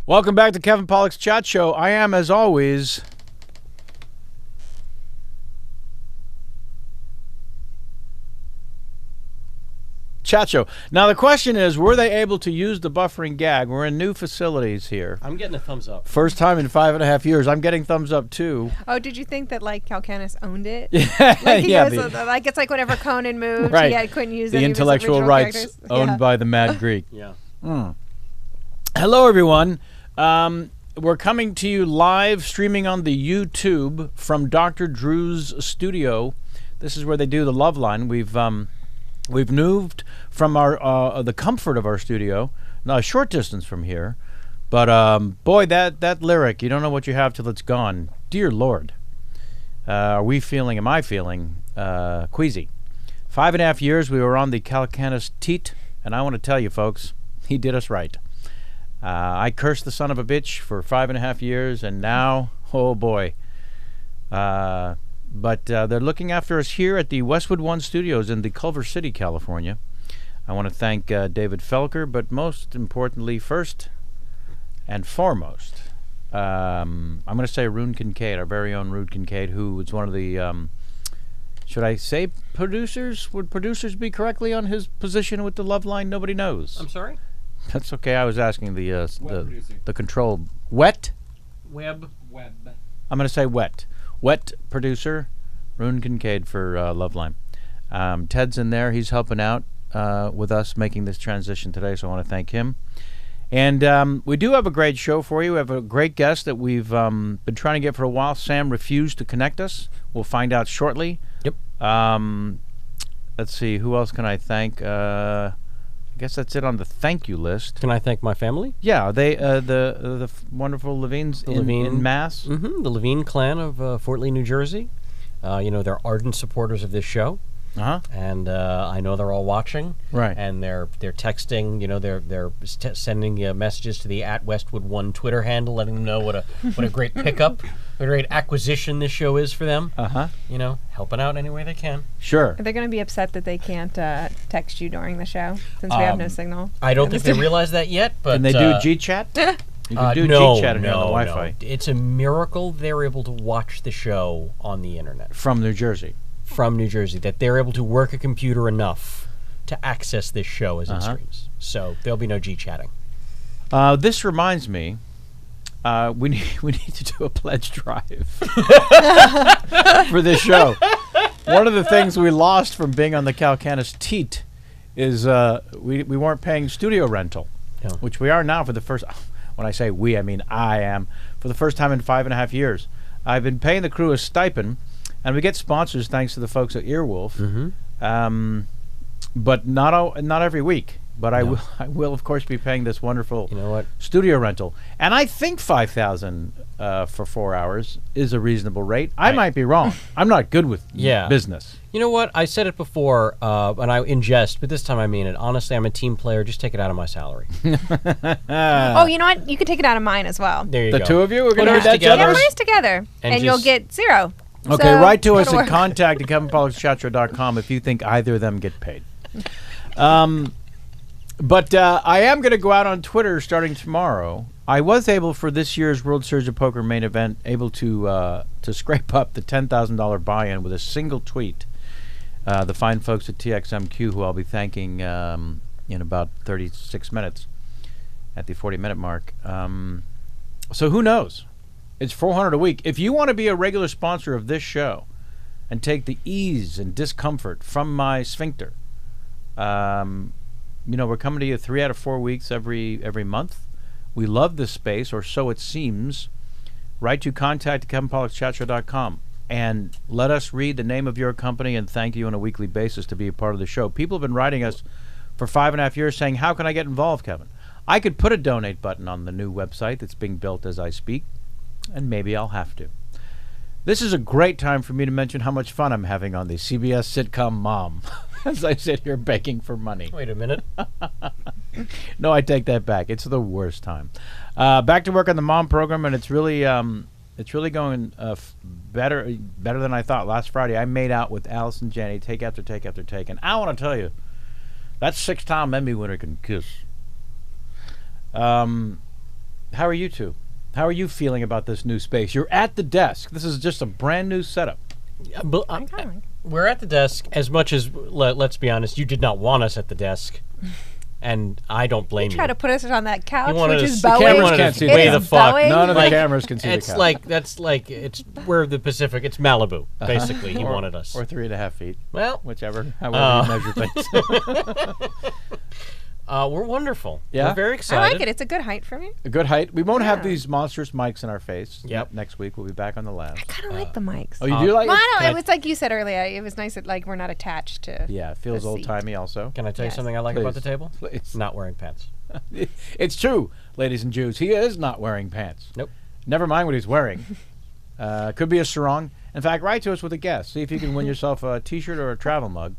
Welcome back to Kevin Pollak's Chat Show. I am, as always, Chat Show. Now, the question is, were they able to use the buffering gag? We're in new facilities here. I'm getting a thumbs up. First time in 5.5 years. I'm getting thumbs up, too. Oh, did you think that, like, Calcanis owned it? Yeah, Like, yeah, like it's like whenever Conan moved, right. he couldn't use the any intellectual of his rights characters. owned by the Mad Greek. Yeah. Hello, everyone. We're coming to you live, streaming on the YouTube from Dr. Drew's studio. This is where they do the Love Line. We've moved from our the comfort of our studio, now a short distance from here. But boy, that lyric, you don't know what you have till it's gone. Dear Lord, am I feeling queasy? 5.5 years we were on the Calcanis teat, and I want to tell you, folks, he did us right. I cursed the son of a bitch for 5.5 years, and now, oh boy. But they're looking after us here at the Westwood One Studios in the Culver City, California. I want to thank David Felker, but most importantly, first and foremost, I'm going to say Rune Kincaid, our very own Rune Kincaid, who was one of the, should I say producers? Would producers be correctly on his position with the Love Line? Nobody knows. I'm sorry? That's okay. I was asking the control. Web. I'm going to say wet. Wet producer, Rune Kincaid for Loveline. Ted's in there. He's helping out with us making this transition today, so I want to thank him. And we do have a great show for you. We have a great guest that we've been trying to get for a while. Sam refused to connect us. We'll find out shortly. Yep. Let's see. Who else can I thank? I guess that's it on the thank you list. Can I thank my family? Yeah, they the wonderful Levines in Mass. Mm-hmm. The Levine clan of Fort Lee, New Jersey. They're ardent supporters of this show. Uh-huh. And I know they're all watching. Right. And they're texting. They're sending messages to the @Westwood1 Twitter handle, letting them know what a great pickup, what a great acquisition this show is for them. Uh-huh. Helping out any way they can. Sure. Are they going to be upset that they can't text you during the show since we have no signal? I don't think they realize that yet. But can they do G-Chat? You can do no, G-Chat on the Wi-Fi. No. It's a miracle they're able to watch the show on the internet. From New Jersey. From New Jersey, that they're able to work a computer enough to access this show as it streams. So there'll be no G-chatting. This reminds me, we need to do a pledge drive for this show. One of the things we lost from being on the Calcanis teat is we weren't paying studio rental, which we are now for the first. When I say we, I mean I am for the first time in 5.5 years. I've been paying the crew a stipend. And we get sponsors thanks to the folks at Earwolf, but not every week. But I will of course be paying this wonderful studio rental, and I think $5,000 for 4 hours is a reasonable rate. I might be wrong. I'm not good with business. You know what? I said it before, and I in jest, but this time I mean it. Honestly, I'm a team player. Just take it out of my salary. Oh, you know what? You could take it out of mine as well. There you go. The two of you are going to do ours that together. Yeah, mine's together, and you'll get zero. Okay, so write to us it'll at work. contact@kevinpollakschatshow.com if you think either of them get paid. But I am going to go out on Twitter starting tomorrow. I was able, for this year's World Series of Poker main event, able to scrape up the $10,000 buy-in with a single tweet. The fine folks at TXMQ, who I'll be thanking in about 36 minutes at the 40-minute mark. So who knows? It's $400 a week. If you want to be a regular sponsor of this show and take the ease and discomfort from my sphincter, we're coming to you 3 out of 4 weeks every month. We love this space, or so it seems. Write to contact@kevinpollakschatshow.com and let us read the name of your company and thank you on a weekly basis to be a part of the show. People have been writing us for 5.5 years saying, how can I get involved, Kevin? I could put a donate button on the new website that's being built as I speak. And maybe I'll have to. This is a great time for me to mention how much fun I'm having on the CBS sitcom Mom as I sit here begging for money. Wait a minute. No, I take that back. It's the worst time. Back to work on the Mom program, and it's really going better than I thought. Last Friday, I made out with Alice and Jenny, take after take after take, and I want to tell you, that 6-time Emmy winner can kiss. How are you two? How are you feeling about this new space? You're at the desk. This is just a brand new setup. We're at the desk. As much as let's be honest, you did not want us at the desk, and I don't blame you. Try to put us on that couch, wanted which us- is the Boeing. cameras can't see It way is the fuck. Boeing. None of the Like, cameras can see It's the couch. like it's we're the Pacific. It's Malibu, basically. He wanted us. Or 3.5 feet. Well, Whichever. However you measure things. we're wonderful. Yeah? We're very I excited. like it. It's a good height for me. A good height. We won't have Yeah. these monstrous mics in our face. Yep. Next week we'll be back on the lab. I kind of like the mics. Oh, you do like Well, it? I Can know. I- It was like you said earlier. It was nice that like we're not attached to. Yeah, it feels The old seat. timey also. Can I tell you Yes. something I like about Please. the table? Please. Not wearing pants. It's true, ladies and Jews. He is not wearing pants. Nope. Never mind what he's wearing. Could be a sarong. In fact, write to us with a guess. See if you can win yourself a T-shirt or a travel mug.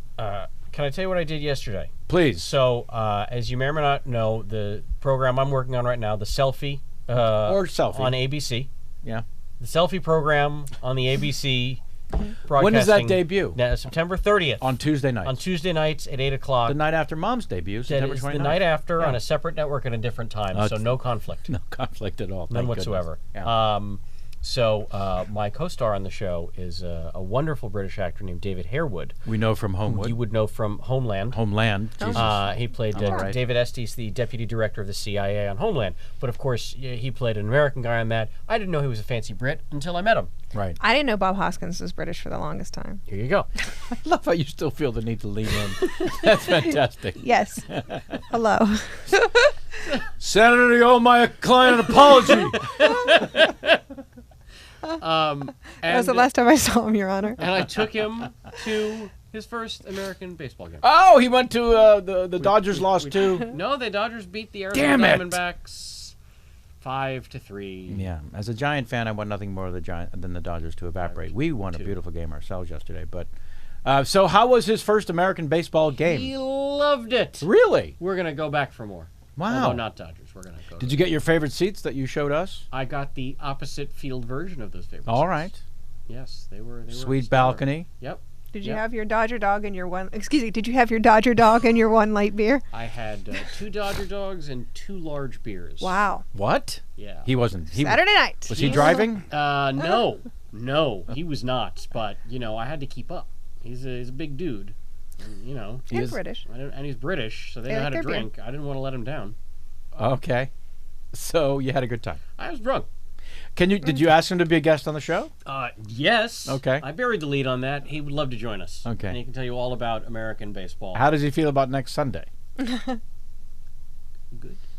Can I tell you what I did yesterday? Please. So, as you may or may not know, the program I'm working on right now, the Selfie, Or Selfie. on ABC, Yeah. the Selfie program on the ABC broadcasting. When does that debut? September 30th. On Tuesday nights. On Tuesday nights at 8 o'clock. The night after Mom's debut, That September is 29th. the night after Yeah. on a separate network at a different time, so it's- no conflict. No conflict at all. None thank goodness. whatsoever. Yeah. So my co-star on the show is a wonderful British actor named David Harewood. We know from Homewood. You would know from Homeland. Homeland. Oh. Jesus. He played I'm all right. David Estes, the deputy director of the CIA on Homeland. But of course, he played an American guy on that. I didn't know he was a fancy Brit until I met him. Right. I didn't know Bob Hoskins was British for the longest time. Here you go. I love how you still feel the need to lean in. That's fantastic. Yes. Hello. Senator, you owe my client an apology. That was the last time I saw him, Your Honor. And I took him to his first American baseball game. Oh, he went to the Dodgers lost too. No, the Dodgers beat the Damn Arizona it. Diamondbacks 5-3. Yeah, as a Giant fan, I want nothing more than the Dodgers to evaporate. We won a beautiful game ourselves yesterday, but so how was his first American baseball game? He loved it. Really? We're gonna go back for more. Wow. Although not Dodgers. We're gonna go. Did you get your favorite seats that you showed us? I got the opposite field version of those favorites. All right. Yes, they were. Sweet stellar. balcony. Yep. Did you Yeah. have your Dodger dog and your one? Excuse me. Did you have your Dodger dog and your one light beer? I had 2 Dodger dogs and 2 large beers. Wow. What? Yeah. He wasn't. Saturday night. Was he driving? No, he was not. But I had to keep up. He's a big dude, and, He And is- British. and he's British, so they They know how like to their beer. drink. I didn't want to let him down. Okay. So you had a good time. I was drunk. Did you ask him to be a guest on the show? Yes. Okay. I buried the lead on that. He would love to join us. Okay. And he can tell you all about American baseball. How does he feel about next Sunday? Good.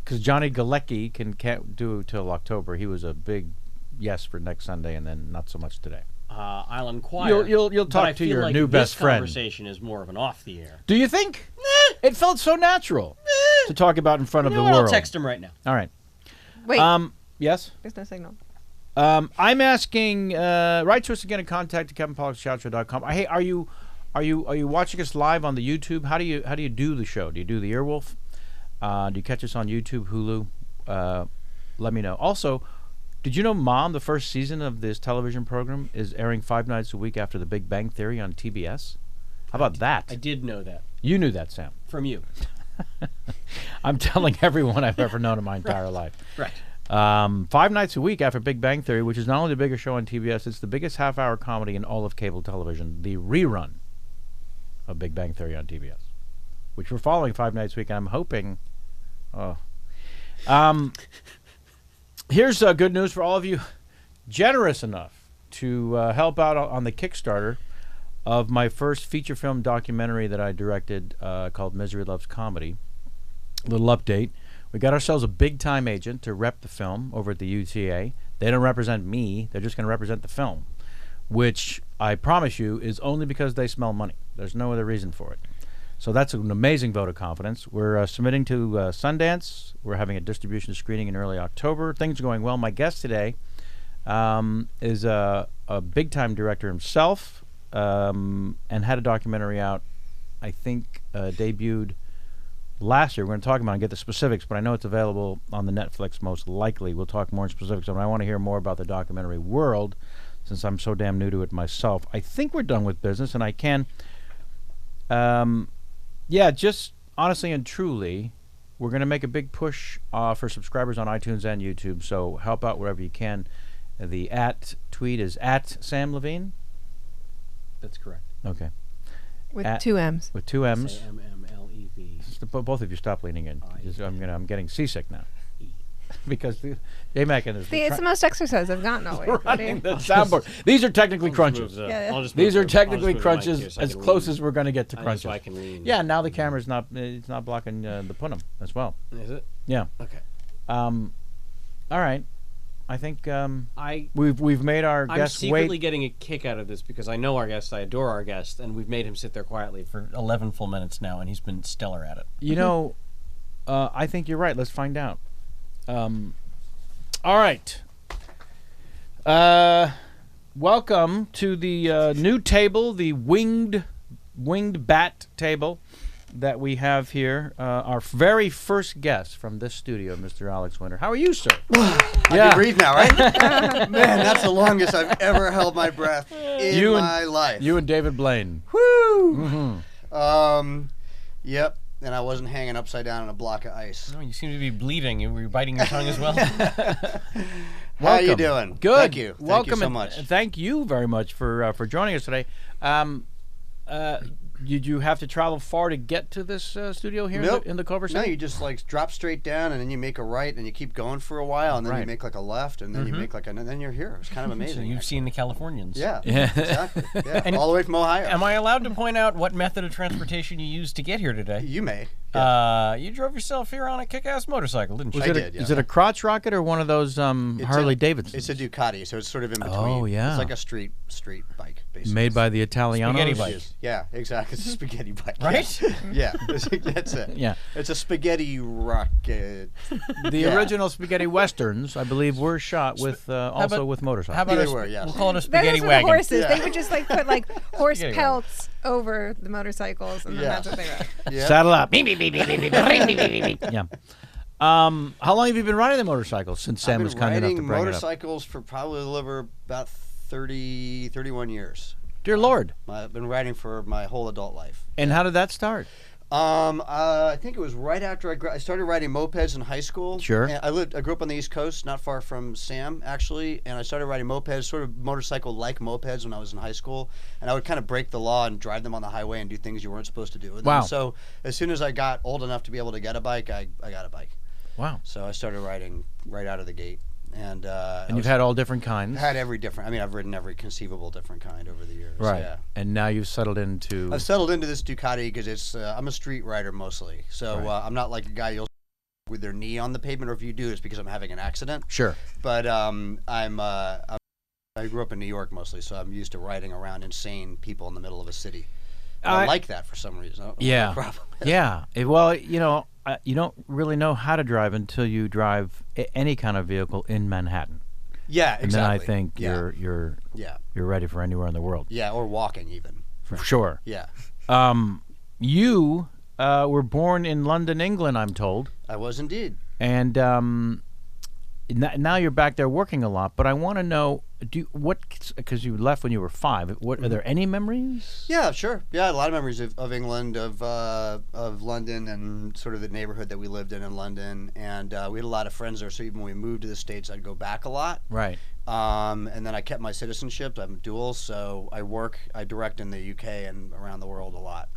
Because Johnny Galecki can't do till October. He was a big yes for next Sunday, and then not so much today. I'll inquire. You'll but talk I to feel your like new this best friend. Conversation is more of an off the air. Do you think? It felt so natural to talk about in front of the What? world. I'll text him right now. All right. Wait. Yes. There's no signal. I'm asking. Write to us again at contact@kevinpollaksshow.com. Hey, are you watching us live on the YouTube? How do you do the show? Do you do the Earwolf? Do you catch us on YouTube, Hulu? Let me know. Also, did you know Mom, the first season of this television program, is airing 5 nights a week after The Big Bang Theory on TBS? How about that? I did know that You knew that, Sam. from you. I'm telling everyone I've ever known in my entire life. Right. 5 nights a week after Big Bang Theory, which is not only the biggest show on TBS, it's the biggest half-hour comedy in all of cable television. The rerun of Big Bang Theory on TBS, which we're following 5 nights a week. And I'm hoping. Here's good news for all of you generous enough to help out on the Kickstarter of my first feature film documentary that I directed called Misery Loves Comedy. Little update. We got ourselves a big-time agent to rep the film over at the UTA. They don't represent me. They're just going to represent the film, which I promise you is only because they smell money. There's no other reason for it. So that's an amazing vote of confidence. We're submitting to Sundance. We're having a distribution screening in early October. Things are going well. My guest today is a big-time director himself and had a documentary out, I think, debuted last year. We're going to talk about it and get the specifics, but I know it's available on the Netflix most likely. We'll talk more in specifics, and I want to hear more about the documentary world since I'm so damn new to it myself. I think we're done with business, and I can... just honestly and truly, we're going to make a big push for subscribers on iTunes and YouTube, so help out wherever you can. The tweet is @Sam Levine. That's correct. Okay. With 2 M's. With 2 M's. SAMMLEV. Both of you stop leaning in. I'm getting seasick now. Because J-Mac and his See, it's the most exercise I've gotten all week. running the soundboard. These are technically crunches. These are technically crunches, as close as we're going to get to crunches. So I can lean. Yeah, now the camera's it's not blocking the punum as well. Is it? Yeah. Okay. All right. I think we've made our I'm guest secretly wait. getting a kick out of this because I know our guest, I adore our guest, and we've made him sit there quietly for 11 full minutes now, and he's been stellar at it. You know, I think you're right. Let's find out. All right. Welcome to the new table, the winged bat table that we have here. Our very first guest from this studio, Mr. Alex Winter. How are you, sir? I can breathe now, right? Man, that's the longest I've ever held my breath in my life. You and David Blaine. Woo! Yep. And I wasn't hanging upside down on a block of ice. No, you seem to be bleeding. You were biting your tongue as well. How you doing? Good. Thank you. Welcome. Thank you so much. Thank you very much for joining us today. Did you have to travel far to get to this studio here Nope. in the Culver City? No, you just like drop straight down and then you make a right and you keep going for a while and then Right. you make like a left and then you make and then you're here. It's kind of amazing. So you've seen the Californians. Yeah. Yeah. Exactly. Yeah. All the way from Ohio. Am I allowed to point out what method of transportation you used to get here today? You may. You drove yourself here on a kick-ass motorcycle, didn't you? I did, yeah. Is it a crotch rocket or one of those Harley Davidsons? It's a Ducati, so it's sort of in between. Oh, yeah. It's like a street bike, basically. Made by the Italianos? Spaghetti bike. Yeah, exactly. It's a spaghetti bike. Right? Yeah, that's it. Yeah. It's a spaghetti rocket. The original spaghetti westerns, I believe, were shot with also with motorcycles. How about They were, yes. we'll call it a Those spaghetti were the wagon. horses. Yeah. They would just like put like horse Spaghetti pelts over the motorcycles, and then Yeah. that's what they rode. Yeah. Saddle up. Yeah. How long have you been riding the motorcycle since Sam was kind enough to bring it up? motorcycles for probably over about 31 years. Dear Lord. I've been riding for my whole adult life. And how did that start? I think it was right after I started riding mopeds in high school. Sure. And I grew up on the East Coast, not far from Sam, actually, and I started riding mopeds, sort of motorcycle-like mopeds when I was in high school, and I would kind of break the law and drive them on the highway and do things you weren't supposed to do. And Wow. then, so as soon as I got old enough to be able to get a bike, I got a bike. Wow. So I started riding right out of the gate. And And you've had all different kinds. had every different. I mean, I've ridden every conceivable different kind over the years. Right. Yeah. And now you've settled into. I've settled into this Ducati because it's. I'm a street rider mostly, so Right. I'm not like a guy you'll with their knee on the pavement, or if you do, it's because I'm having an accident. Sure. But I grew up in New York mostly, so I'm used to riding around insane people in the middle of a city. And I like that for some reason. I don't know Yeah. what the problem is. Yeah. Well, you don't really know how to drive until you drive any kind of vehicle in Manhattan. Yeah, And exactly. then I think yeah. you're ready for anywhere in the world. Yeah, or walking even. For sure. Yeah, You were born in London, England, I'm told. I was indeed. And now you're back there working a lot, but I want to know, because you left when you were 5, are there any memories? Yeah, sure. Yeah, a lot of memories of England, of London, and sort of the neighborhood that we lived in London. And we had a lot of friends there, so even when we moved to the States, I'd go back a lot. Right. And then I kept my citizenship. I'm dual, so I direct in the UK and around the world a lot.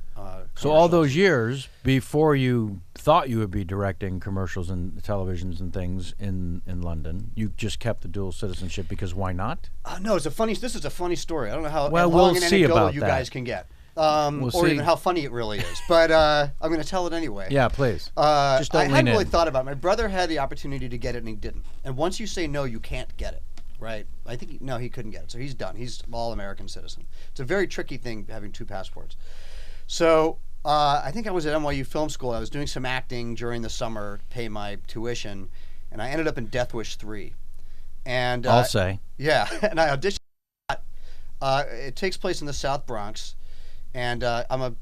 So all those years before you thought you would be directing commercials and televisions and things in London, you just kept the dual citizenship because why not? No, this is a funny story. I don't know how Well, long we'll and see anecdotal about you that. guys can get. We'll or see. even how funny it really is. But I'm going to tell it anyway. Yeah, please. Just don't I lean hadn't really in. thought about it. My brother had the opportunity to get it and he didn't. And once you say no, you can't get it. Right? I think he couldn't get it. So he's done. He's all American citizen. It's a very tricky thing having 2 passports. So I think I was at NYU Film School. I was doing some acting during the summer to pay my tuition, and I ended up in Death Wish 3. And I'll say. yeah, and I auditioned. It takes place in the South Bronx, and I'm a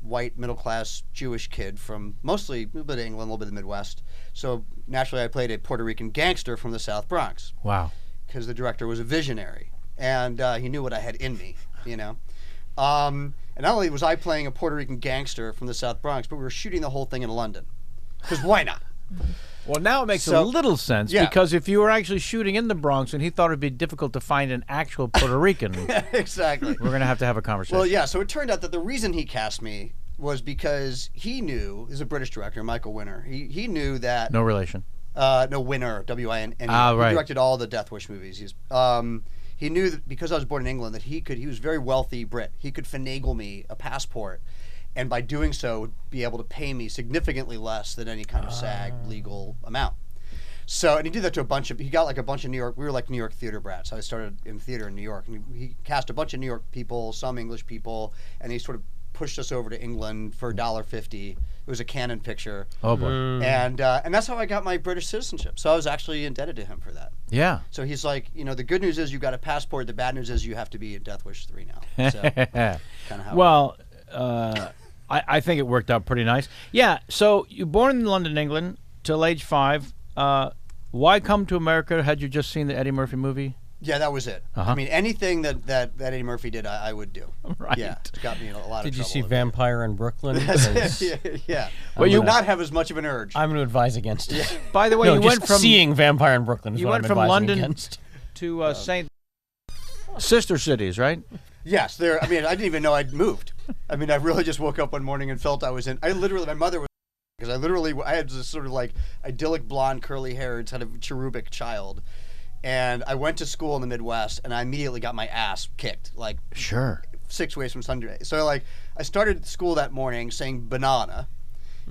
white middle class Jewish kid from mostly a little bit of England, a little bit of the Midwest. So naturally, I played a Puerto Rican gangster from the South Bronx Wow. because the director was a visionary, and he knew what I had in me, And not only was I playing a Puerto Rican gangster from the South Bronx, but we were shooting the whole thing in London. Because why not? Well, now it makes a So- little sense yeah. because if you were actually shooting in the Bronx and he thought it'd be difficult to find an actual Puerto Rican, Exactly. we're going to have a conversation. Well, yeah. So it turned out that the reason he cast me was because he knew, he's a British director, Michael Winner. He knew that No relation. no Winner, W-I-N. Ah, right. He directed all the Death Wish movies. He knew that because I was born in England that he was a very wealthy Brit. He could finagle me a passport, and by doing so, would be able to pay me significantly less than any kind of SAG legal amount. So, and he did that to he got like a bunch of New York, we were like New York theater brats. I started in theater in New York, and he cast a bunch of New York people, some English people, and he sort of pushed us over to England for $1.50. It was a Canon picture. Oh, boy. And that's how I got my British citizenship. So I was actually indebted to him for that. Yeah. So he's like, the good news is you got a passport. The bad news is you have to be in Death Wish 3 now. So kind of how. Well, I think it worked out pretty nice. Yeah, so you born in London, England, till age 5. Why come to America? Had you just seen the Eddie Murphy movie? Yeah, that was it. Uh-huh. I mean, anything that Eddie Murphy did, I would do. Right. Yeah, it's got me in a lot of Did you trouble see with it. Vampire in Brooklyn? 'Cause yeah. Well, You you- would not have as much of an urge. I'm going to advise against it. By the way, No, you just went from seeing Vampire in Brooklyn is you what went I'm from advising London against. to St. Sister cities, right? Yes, there. I mean, I didn't even know I'd moved. I mean, I really just woke up one morning and felt I was in. My mother was because I had this sort of like idyllic blonde, curly-haired, kind of cherubic child, and I went to school in the Midwest, and I immediately got my ass kicked, like Sure. 6 ways from Sunday. So like, I started school that morning saying banana,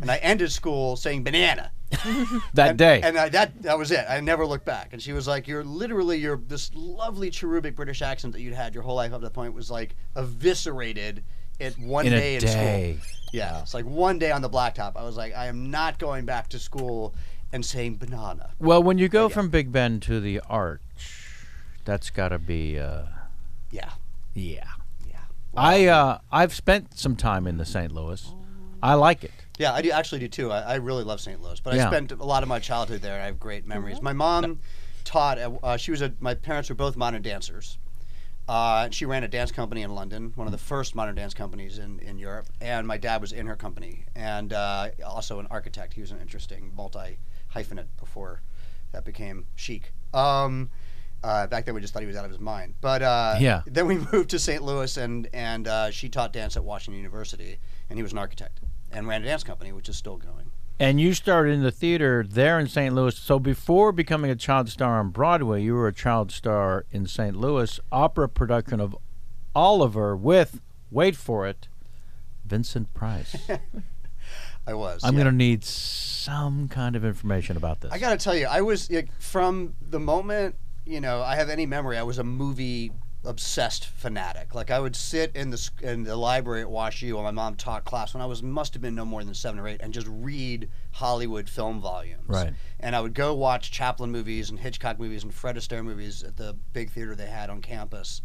and I ended school saying banana. That day. And that was it. I never looked back. And she was like, you're this lovely cherubic British accent that you'd had your whole life up to that point was like eviscerated at one in day a in day. school. Yeah, it's like one day on the blacktop. I was like, I am not going back to school and saying banana. Well, when you go from Big Ben to the Arch, that's got to be, Yeah. yeah. Yeah. I've spent some time in the St. Louis. I like it. Yeah, I actually do too. I really love St. Louis, but Yeah. I spent a lot of my childhood there. I have great memories. My mom taught. My parents were both modern dancers. She ran a dance company in London, one of the first modern dance companies in Europe. And my dad was in her company, and also an architect. He was an interesting multi-hyphenate before that became chic. Back then we just thought he was out of his mind. But Yeah. then we moved to St. Louis, and she taught dance at Washington University, and he was an architect and ran a dance company, which is still going. And you started in the theater there in St. Louis. So before becoming a child star on Broadway, you were a child star in St. Louis, opera production of Oliver with, wait for it, Vincent Price. I was. I'm yeah. going to need some kind of information about this. I got to tell you, I was from the moment I have any memory. I was a movie obsessed fanatic. Like I would sit in the library at WashU while my mom taught class when I must have been no more than 7 or 8, and just read Hollywood film volumes. Right. And I would go watch Chaplin movies and Hitchcock movies and Fred Astaire movies at the big theater they had on campus.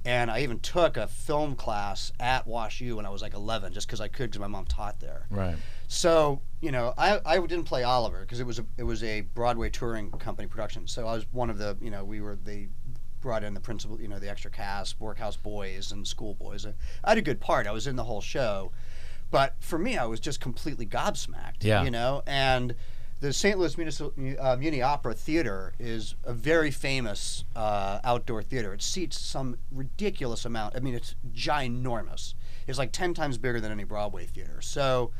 And I even took a film class at WashU when I was like 11, just because I could, because my mom taught there. Right. So I didn't play Oliver because it was a Broadway touring company production. So I was one of the they brought in the principal, the extra cast, workhouse boys and schoolboys. I had a good part. I was in the whole show, but for me, I was just completely gobsmacked. Yeah. And the St. Louis Muni Opera Theater is a very famous outdoor theater. It seats some ridiculous amount. I mean, it's ginormous. It's like 10 times bigger than any Broadway theater. So,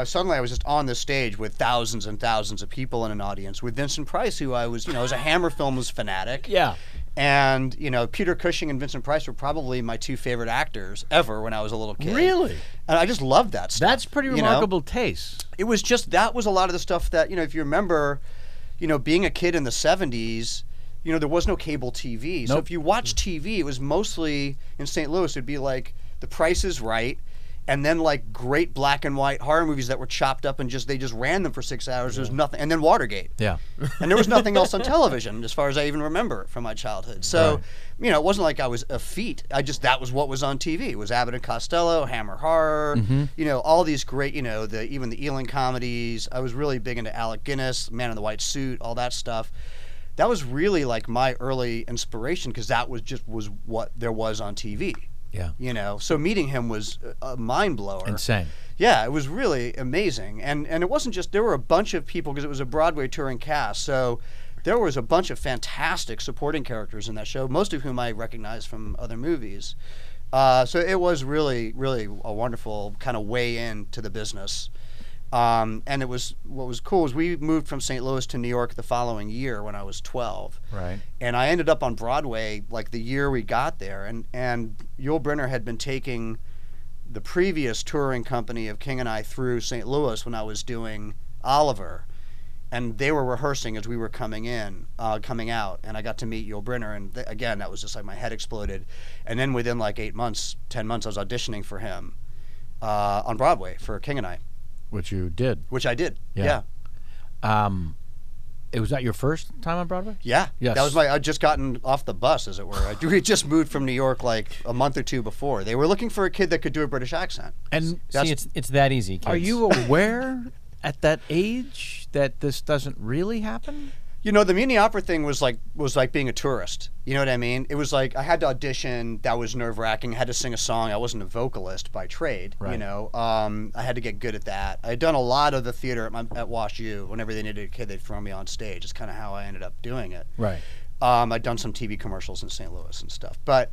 suddenly I was just on the stage with thousands and thousands of people in an audience with Vincent Price, who I was, as a Hammer Films fanatic. Yeah. And, Peter Cushing and Vincent Price were probably my 2 favorite actors ever when I was a little kid. Really? And I just loved that stuff. That's pretty remarkable taste. It was just, that was a lot of the stuff that, if you remember, being a kid in the 70s, there was no cable TV. So Nope. if you watched TV, it was mostly, in St. Louis, it'd be like The Price is Right, and then like great black and white horror movies that were chopped up and they just ran them for 6 hours. There's nothing, and then Watergate. Yeah. And there was nothing else on television as far as I even remember from my childhood. So, Right. it wasn't like I was effete. That was what was on TV. It was Abbott and Costello, Hammer Horror, all these great, even the Ealing comedies. I was really big into Alec Guinness, Man in the White Suit, all that stuff. That was really like my early inspiration because that was what there was on TV. Yeah. So meeting him was a mind blower. Insane. Yeah, it was really amazing. And it wasn't just, there were a bunch of people, because it was a Broadway touring cast, so there was a bunch of fantastic supporting characters in that show, most of whom I recognized from other movies. So it was really, really a wonderful kind of way into the business. And what was cool was we moved from St. Louis to New York the following year when I was 12. Right. And I ended up on Broadway like the year we got there. And Yul Brynner had been taking the previous touring company of King and I through St. Louis when I was doing Oliver. And they were rehearsing as we were coming out. And I got to meet Yul Brynner. And again, that was just like my head exploded. And then within like 8 months, 10 months, I was auditioning for him on Broadway for King and I. Which you did. Which I did. Yeah. Was that your first time on Broadway? Yeah. Yes. That was I'd just gotten off the bus, as it were. We had just moved from New York like a month or two before. They were looking for a kid that could do a British accent. And See, it's that easy, kids. are you aware at that age that this doesn't really happen? The Muni Opera thing was like being a tourist. You know what I mean? It was like I had to audition. That was nerve-wracking. I had to sing a song. I wasn't a vocalist by trade. Right. I had to get good at that. I had done a lot of the theater at Wash U. Whenever they needed a kid, they'd throw me on stage. It's kind of how I ended up doing it. Right. I'd done some TV commercials in St. Louis and stuff. But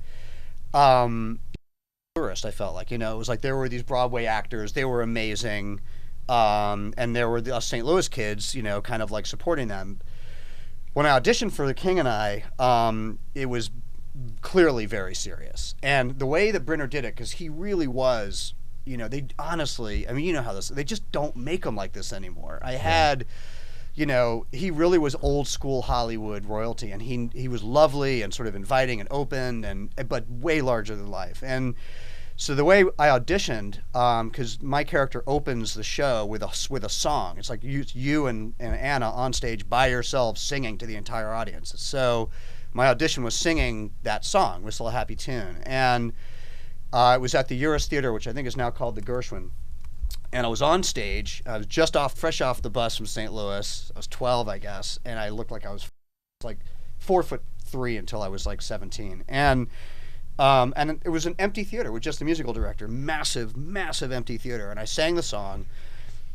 tourist, I felt like. It was like there were these Broadway actors. They were amazing. And there were the St. Louis kids, kind of like supporting them. When I auditioned for The King and I, it was clearly very serious. And the way that Brynner did it, because he really was, they honestly, how they just don't make them like this anymore. I had, he really was old school Hollywood royalty, and he was lovely and sort of inviting and open, but way larger than life. And so the way I auditioned, because my character opens the show with a song. It's like you and Anna on stage by yourselves singing to the entire audience. So my audition was singing that song, Whistle a Happy Tune. And it was at the Uris Theater, which I think is now called the Gershwin. And I was on stage. I was just fresh off the bus from St. Louis. I was 12, I guess. And I looked like I was like 4'3" until I was like 17. And it was an empty theater with just the musical director, massive, massive empty theater. And I sang the song,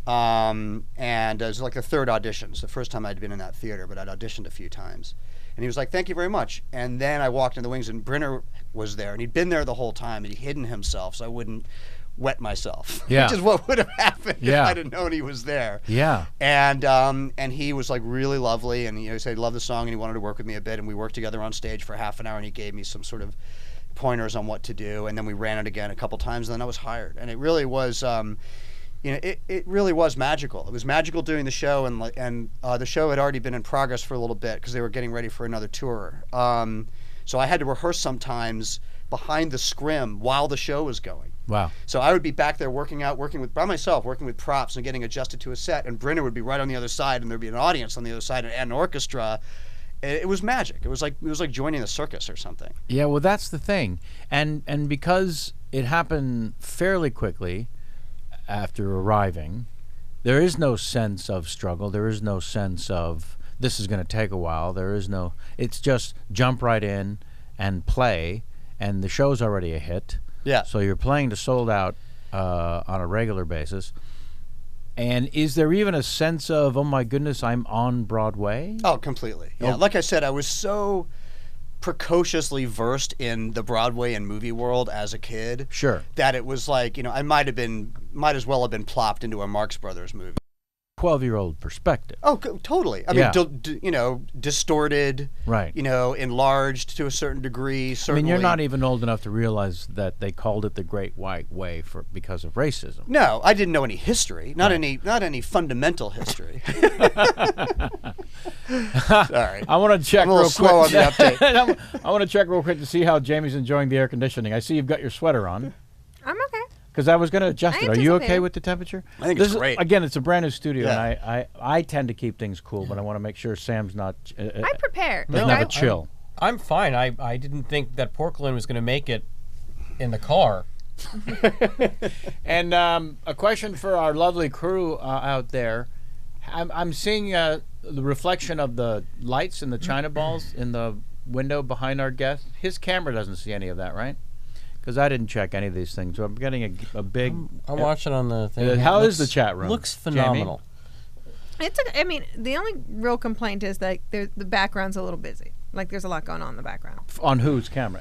and it was like the third audition. It's the first time I'd been in that theater, but I'd auditioned a few times. And he was like, "Thank you very much." And then I walked in the wings, and Brynner was there, and he'd been there the whole time, and he'd hidden himself so I wouldn't wet myself, Yeah. which is what would have happened if Yeah. I'd have known he was there. Yeah. And he was like really lovely, and he said he loved the song, and he wanted to work with me a bit, and we worked together on stage for half an hour, and he gave me some sort of pointers on what to do, and then we ran it again a couple times, and then I was hired. And it really was it really was magical. It was magical doing the show, and the show had already been in progress for a little bit because they were getting ready for another tour. So I had to rehearse sometimes behind the scrim while the show was going. Wow. So I would be back there working by myself, working with props and getting adjusted to a set, and Brynner would be right on the other side, and there'd be an audience on the other side and an orchestra. It was magic. It was like joining the circus or something. Yeah, well, that's the thing. And because it happened fairly quickly after arriving, there is no sense of struggle. There is no sense of this is going to take a while. It's just jump right in and play, and the show's already a hit. Yeah. So you're playing to sold out on a regular basis. And is there even a sense of, oh my goodness, I'm on Broadway? Oh, completely. Yeah. Oh. Like I said, I was so precociously versed in the Broadway and movie world as a kid. Sure. That it was like, I might as well have been plopped into a Marx Brothers movie. 12-year-old perspective. Oh, totally. I Yeah. mean, distorted. Right. Enlarged to a certain degree. I Certainly. mean, you're not even old enough to realize that they called it the Great White Way because of racism. No, I didn't know any history. Not any fundamental history. Sorry. I want to check I'm a little real slow quick. on the update. I want to check real quick to see how Jamie's enjoying the air conditioning. I see you've got your sweater on I'm okay. because I was going to adjust I it. Are you okay anticipated. with the temperature? I think This it's is- great. Again, it's a brand new studio, Yeah. and I tend to keep things cool, but I want to make sure Sam's not I prepared. doesn't No, have a I- chill. I'm fine. I didn't think that Portland was going to make it in the car. And a question for our lovely crew out there. I'm seeing the reflection of the lights and the china balls in the window behind our guest. His camera doesn't see any of that, right? because I didn't check any of these things. So I'm getting a big. I'm watching on the thing. How is the chat room? Looks Jamie? phenomenal. I mean, the only real complaint is that the background's a little busy. Like, there's a lot going on in the background. On whose camera?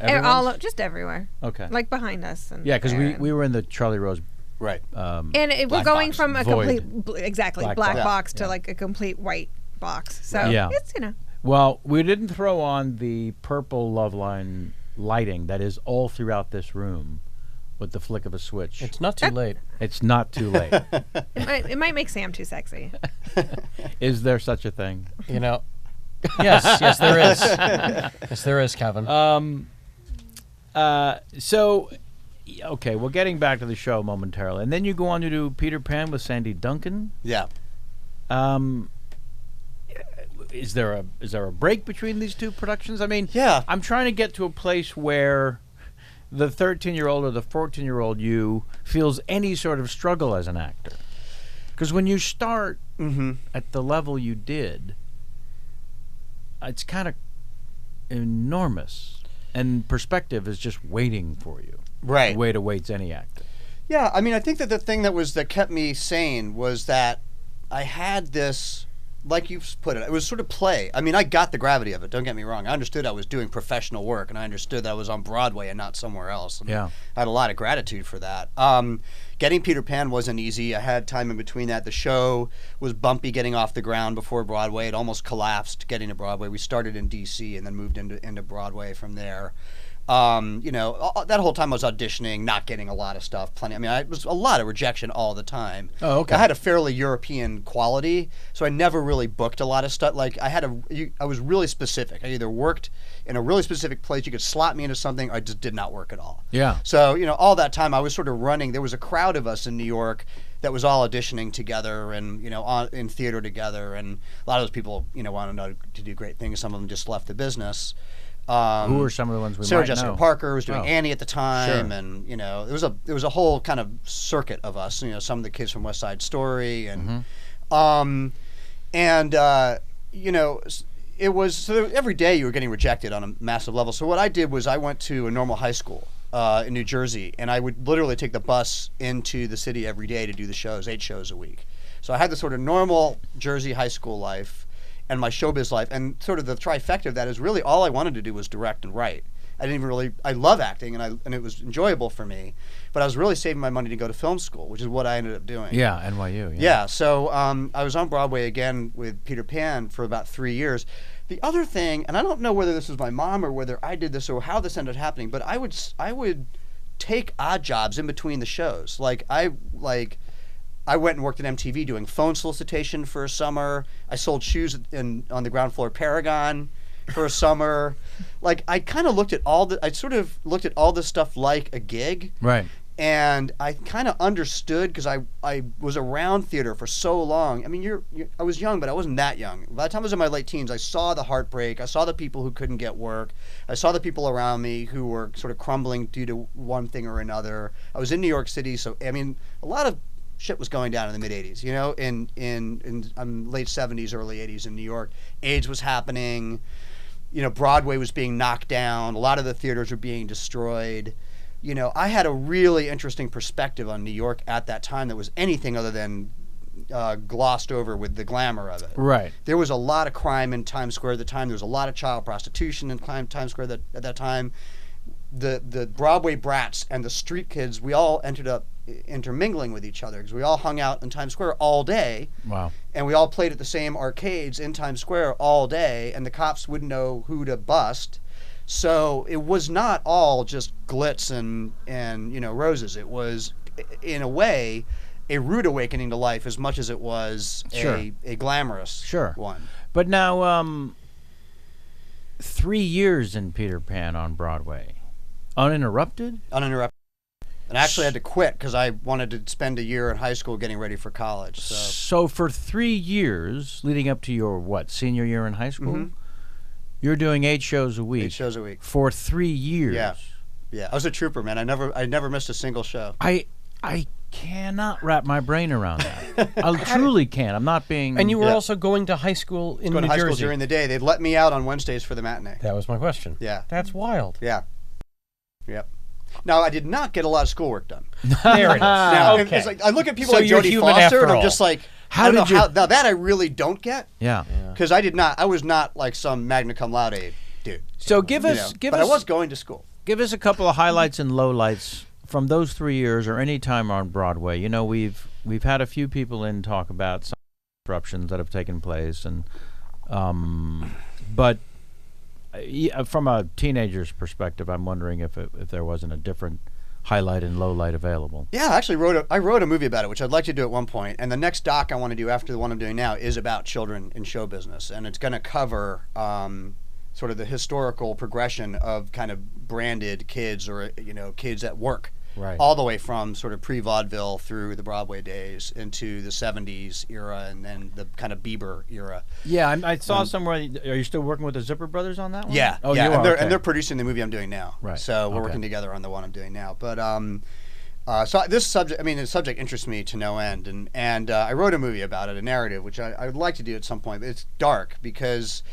Just everywhere. Okay. Like behind us. And Yeah, because we were in the Charlie Rose. Right. And we're Black going box. from a Void. complete black box. box to Yeah. like a complete white box. So Yeah. it's Well, we didn't throw on the purple Loveline lighting that is all throughout this room with the flick of a switch. It's not too late. It's not too late. it might make Sam too sexy. Is there such a thing? You know. Yes, there is. Yes, there is, Kevin. So, okay, well, getting back to the show momentarily, and then you go on to do Peter Pan with Sandy Duncan. Yeah. Is there a break between these two productions? I mean, Yeah. I'm trying to get to a place where the 13-year-old or the 14-year-old you feels any sort of struggle as an actor. Because when you start at the level you did, it's kind of enormous, and perspective is just waiting for you. Right. The way it awaits any actor. Yeah, I mean, I think that the thing that kept me sane was that I had this, like you put it was sort of play. I mean, I got the gravity of it, don't get me wrong. I understood I was doing professional work, and I understood that I was on Broadway and not somewhere else. And Yeah. I had a lot of gratitude for that. Getting Peter Pan wasn't easy. I had time in between that. The show was bumpy getting off the ground before Broadway. It almost collapsed getting to Broadway. We started in D.C. and then moved into Broadway from there. That whole time I was auditioning, not getting a lot of stuff. It was a lot of rejection all the time. Oh, okay. I had a fairly European quality, so I never really booked a lot of stuff. Like I was really specific. I either worked in a really specific place, you could slot me into something, or I just did not work at all. Yeah. So, all that time I was sort of running. There was a crowd of us in New York that was all auditioning together and, in theater together. And a lot of those people, wanted to do great things. Some of them just left the business. Who are some of the ones we Sarah might Jessica know? Parker was doing Annie at the time, Sure. and it was a whole kind of circuit of us. Some of the kids from West Side Story, and it was so every day you were getting rejected on a massive level. So what I did was I went to a normal high school in New Jersey, and I would literally take the bus into the city every day to do the shows, 8 shows a week. So I had this sort of normal Jersey high school life and my showbiz life, and sort of the trifecta of that is really all I wanted to do was direct and write. I love acting, and it was enjoyable for me, but I was really saving my money to go to film school, which is what I ended up doing. Yeah, NYU. Yeah, so I was on Broadway again with Peter Pan for about 3 years. The other thing, and I don't know whether this was my mom or whether I did this or how this ended up happening, but I would take odd jobs in between the shows. I went and worked at MTV doing phone solicitation for a summer. I sold shoes on the ground floor Paragon for a summer. I kind of looked at all this stuff like a gig. Right. And I kind of understood because I was around theater for so long. I mean, I was young, but I wasn't that young. By the time I was in my late teens, I saw the heartbreak. I saw the people who couldn't get work. I saw the people around me who were sort of crumbling due to one thing or another. I was in New York City, so I mean, a lot of shit was going down in the mid 80s, in late 70s, early 80s in New York. AIDS was happening, Broadway was being knocked down, a lot of the theaters were being destroyed. I had a really interesting perspective on New York at that time that was anything other than glossed over with the glamour of it. Right. There was a lot of crime in Times Square at the time. There was a lot of child prostitution in Times Square at that time. The Broadway brats and the street kids, we all ended up intermingling with each other because we all hung out in Times Square all day. Wow. And we all played at the same arcades in Times Square all day, and the cops wouldn't know who to bust. So it was not all just glitz and roses. It was, in a way, a rude awakening to life as much as it was a glamorous one. But now, 3 years in Peter Pan on Broadway. Uninterrupted? Uninterrupted. And I actually had to quit because I wanted to spend a year in high school getting ready for college. So for 3 years, leading up to your, senior year in high school, you're doing 8 shows a week. 8 shows a week. For 3 years. Yeah. I was a trooper, man. I never missed a single show. I cannot wrap my brain around that. I truly can't. I'm not being... And you were also going to high school in New Jersey. Going to high school during the day. They'd let me out on Wednesdays for the matinee. That was my question. Yeah. That's wild. Yeah. Yep. Now, I did not get a lot of schoolwork done. There it is. Now, Okay. it's like, I look at people So like you're Jodie human Foster, after and I'm all. just like, How I don't did know you- how, now that I really don't get, Yeah. because I was not like some magna cum laude dude. So give You us, know, give but us, I was going to school. give us a couple of highlights and lowlights from those 3 years or any time on Broadway. You know, we've had a few people in talk about some disruptions that have taken place, and but from a teenager's perspective, I'm wondering if there wasn't a different highlight and lowlight available. Yeah, I actually wrote a movie about it, which I'd like to do at one point. And the next doc I want to do after the one I'm doing now is about children in show business, and it's going to cover sort of the historical progression of kind of branded kids, or kids at work, Right. all the way from sort of pre-vaudeville through the Broadway days into the '70s era, and then the kind of Bieber era. Yeah, I saw somewhere. Are you still working with the Zipper Brothers on that one? Yeah, Oh, yeah, you are. and Okay. they're producing the movie I'm doing now. Right. So we're Okay. working together on the one I'm doing now. But so this subject, the subject interests me to no end, and I wrote a movie about it, a narrative, which I would like to do at some point. But it's dark because,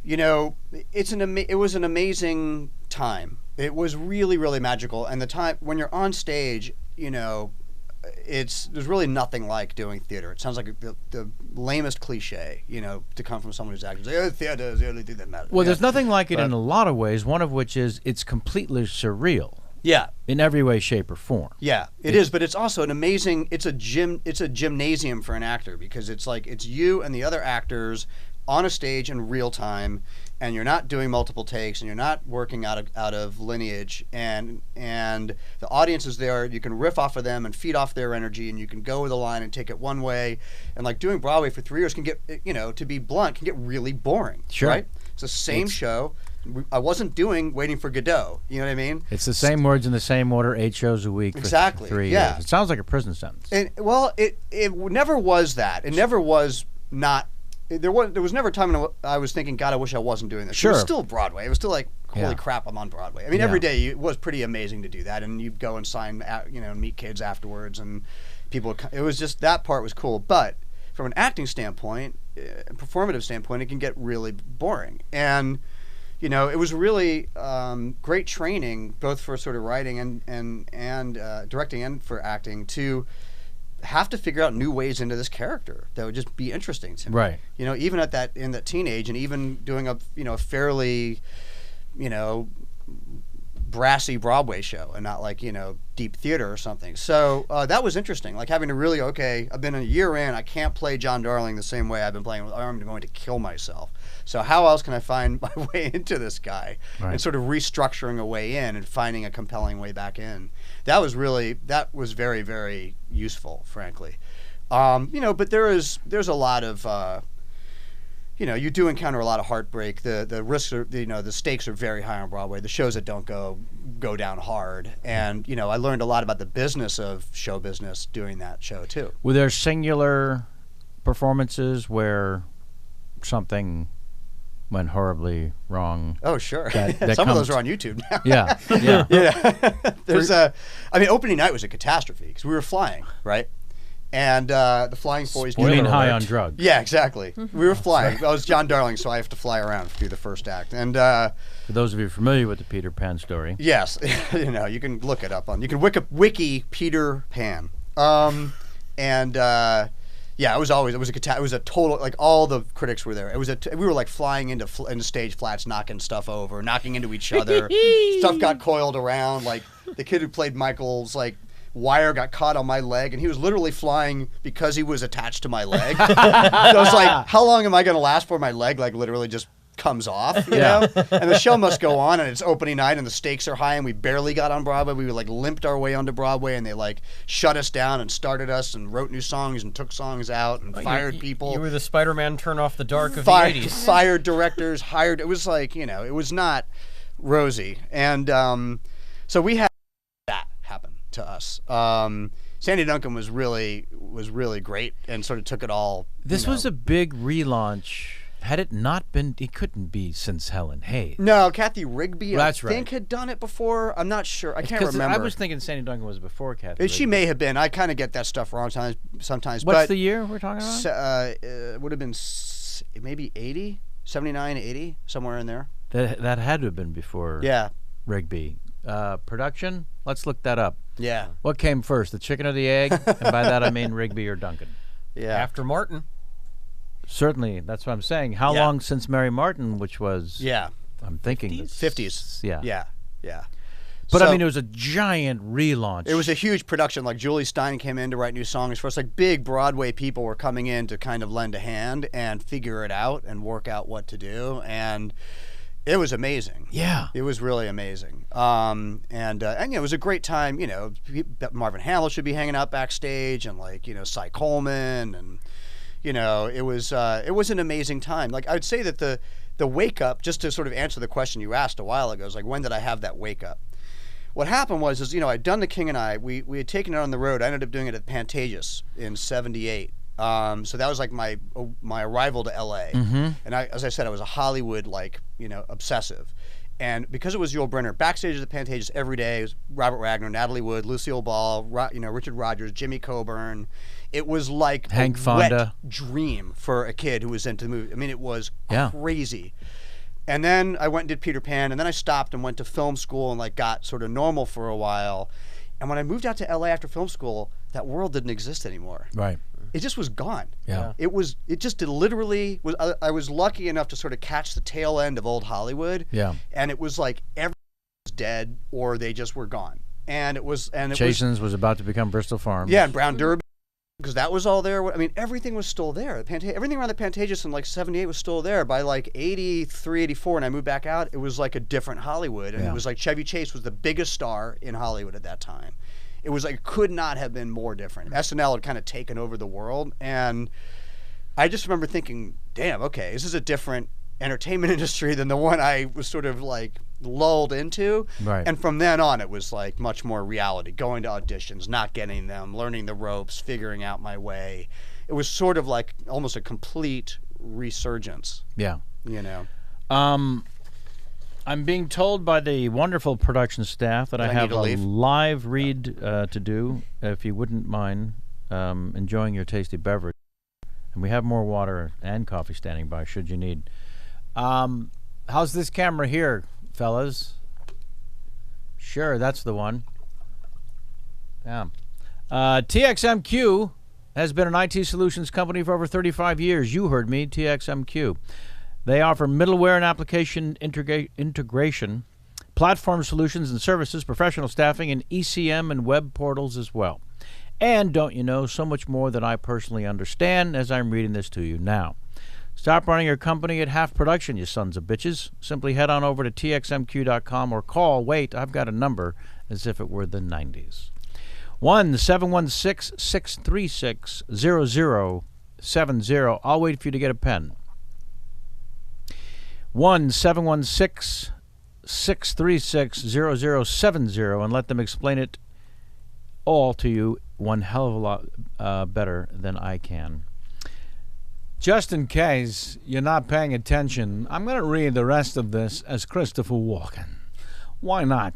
it was an amazing time. It was really, really magical, and the time when you're on stage, there's really nothing like doing theater. It sounds like the lamest cliche, to come from someone who's acting. Like, theater is the only thing that matters. Well, Yeah. there's nothing like it But- in a lot of ways. One of which is it's completely surreal Yeah. in every way, shape, or form. Yeah, it is, but it's also an amazing. It's a gymnasium for an actor, because it's like it's you and the other actors on a stage in real time, and you're not doing multiple takes, and you're not working out of lineage, and the audience is there. You can riff off of them and feed off their energy, and you can go with a line and take it one way, and like doing Broadway for 3 years can get, to be blunt, can get really boring. Sure. Right? It's the same show. I wasn't doing Waiting for Godot. You know what I mean? It's the same words in the same order, 8 shows a week Exactly, for 3 yeah. years. It sounds like a prison sentence. And well, it never was that. It never was not. There was never a time when I was thinking, God, I wish I wasn't doing this. Sure. It was still Broadway. It was still like, holy Yeah. crap, I'm on Broadway. I mean, Yeah. every day it was pretty amazing to do that, and you'd go and sign, meet kids afterwards, and people. It was just, that part was cool. But from an acting standpoint, performative standpoint, it can get really boring. And it was really great training, both for sort of writing and directing, and for acting, to have to figure out new ways into this character that would just be interesting to me. Right. Even in that teenage, and even doing a fairly, brassy Broadway show, and not like, deep theater or something. So that was interesting. Like having to really, I've been a year in, I can't play John Darling the same way I've been playing. I'm going to kill myself. So how else can I find my way into this guy? Right. And sort of restructuring a way in and finding a compelling way back in. That was very, very useful, frankly. But there's a lot of, you do encounter a lot of heartbreak. The risks are, the stakes are very high on Broadway. The shows that don't go down hard. And, I learned a lot about the business of show business doing that show too. Were there singular performances where something went horribly wrong? Oh, sure. That Some of comes- those are on YouTube now. Yeah, yeah. Yeah. There's opening night was a catastrophe because we were flying, right? And the flying boys. You mean Spoiler high alert. on drugs? Yeah, exactly. We were flying. I was John Darling, so I have to fly around through the first act. And For those of you familiar with the Peter Pan story, yes, you can look it up you can wiki Peter Pan. Yeah, it was a total, like, all the critics were there. We were like flying into stage flats, knocking stuff over, knocking into each other. Stuff got coiled around. Like the kid who played Michael's wire got caught on my leg, and he was literally flying because he was attached to my leg. So I was like, how long am I going to last before my leg literally just comes off, you know? And the show must go on, and it's opening night, and the stakes are high, and we barely got on Broadway. We limped our way onto Broadway, and they shut us down and started us and wrote new songs and took songs out and fired people. You were the Spider-Man turn off the dark of the 80s. Fired directors, hired. It was it was not rosy. And so we had that happen to us. Sandy Duncan was really great and sort of took it all. this was a big relaunch. Had it not been, it couldn't be since Helen Hayes. No, Kathy Rigby, That's I think, had done it before. I'm not sure. I can't 'Cause remember. I was thinking Sandy Duncan was before Kathy. She Rigby. may have been. I kind of get that stuff wrong sometimes. What's but the year we're talking about? would have been maybe 80, 79, 80, somewhere in there. That had to have been before Yeah. Rigby. production? Let's look that up. Yeah. What came first, the chicken or the egg? And by that I mean Rigby or Duncan. Yeah. After Martin. Certainly, that's what I'm saying. How Yeah. long since Mary Martin, which was, Yeah. I'm thinking 50s. Yeah. Yeah. Yeah. But I So- mean, it was a giant relaunch. It was a huge production. Like Julie Stein came in to write new songs for us. Like big Broadway people were coming in to kind of lend a hand and figure it out and work out what to do. And it was amazing. Yeah. It was really amazing. And it was a great time. You know, Marvin Hamill should be hanging out backstage, and like, you know, Cy Coleman, and you know, it was an amazing time. Like I would say that the wake up, just to sort of answer the question you asked a while ago, is like, when did I have that wake up? What happened was, you know, I'd done The King and I. We had taken it on the road. I ended up doing it at Pantages in '78. So that was like my arrival to LA. Mm-hmm. And as I said, I was a Hollywood, like, you know, obsessive. And because it was Yul Brynner, backstage at the Pantages every day, it was Robert Wagner, Natalie Wood, Lucille Ball, you know, Richard Rodgers, Jimmy Coburn. It was like Hank a Fonda. wet dream for a kid who was into the movie. I mean, it was Yeah. crazy. And then I went and did Peter Pan, and then I stopped and went to film school and like got sort of normal for a while. And when I moved out to LA after film school, that world didn't exist anymore. Right. It just was gone. Yeah. It just literally was. I was lucky enough to sort of catch the tail end of old Hollywood. Yeah. And it was like everyone was dead or they just were gone. And it was Chasen's was about to become Bristol Farms. yeah, and Brown Derby, because that was all there. I mean, everything was still there. Everything around the Pantages in like '78 was still there. By like '83, '84, and I moved back out, it was like a different Hollywood. And Yeah. it was like Chevy Chase was the biggest star in Hollywood at that time. It was like, could not have been more different. SNL had kind of taken over the world. And I just remember thinking, damn, okay, this is a different entertainment industry than the one I was sort of like lulled into. Right. And from then on, it was like much more reality, going to auditions, not getting them, learning the ropes, figuring out my way. It was sort of like almost a complete resurgence, Yeah. you know. I'm being told by the wonderful production staff that I I have need to a leave? live read to do, if you wouldn't mind enjoying your tasty beverage. And we have more water and coffee standing by, should you need. How's this camera here, fellas? Sure, that's the one. Yeah. TXMQ has been an IT solutions company for over 35 years. You heard me, TXMQ. They offer middleware and application integration, platform solutions and services, professional staffing, and ECM and web portals as well. And don't you know, so much more that I personally understand as I'm reading this to you now. Stop running your company at half production, you sons of bitches. Simply head on over to txmq.com or call, wait, I've got a number, as if it were the 90s. 1-716-636-0070. I'll wait for you to get a pen. 1-716-636-0070 and let them explain it all to you one hell of a lot better than I can. Just in case you're not paying attention, I'm going to read the rest of this as Christopher Walken. Why not?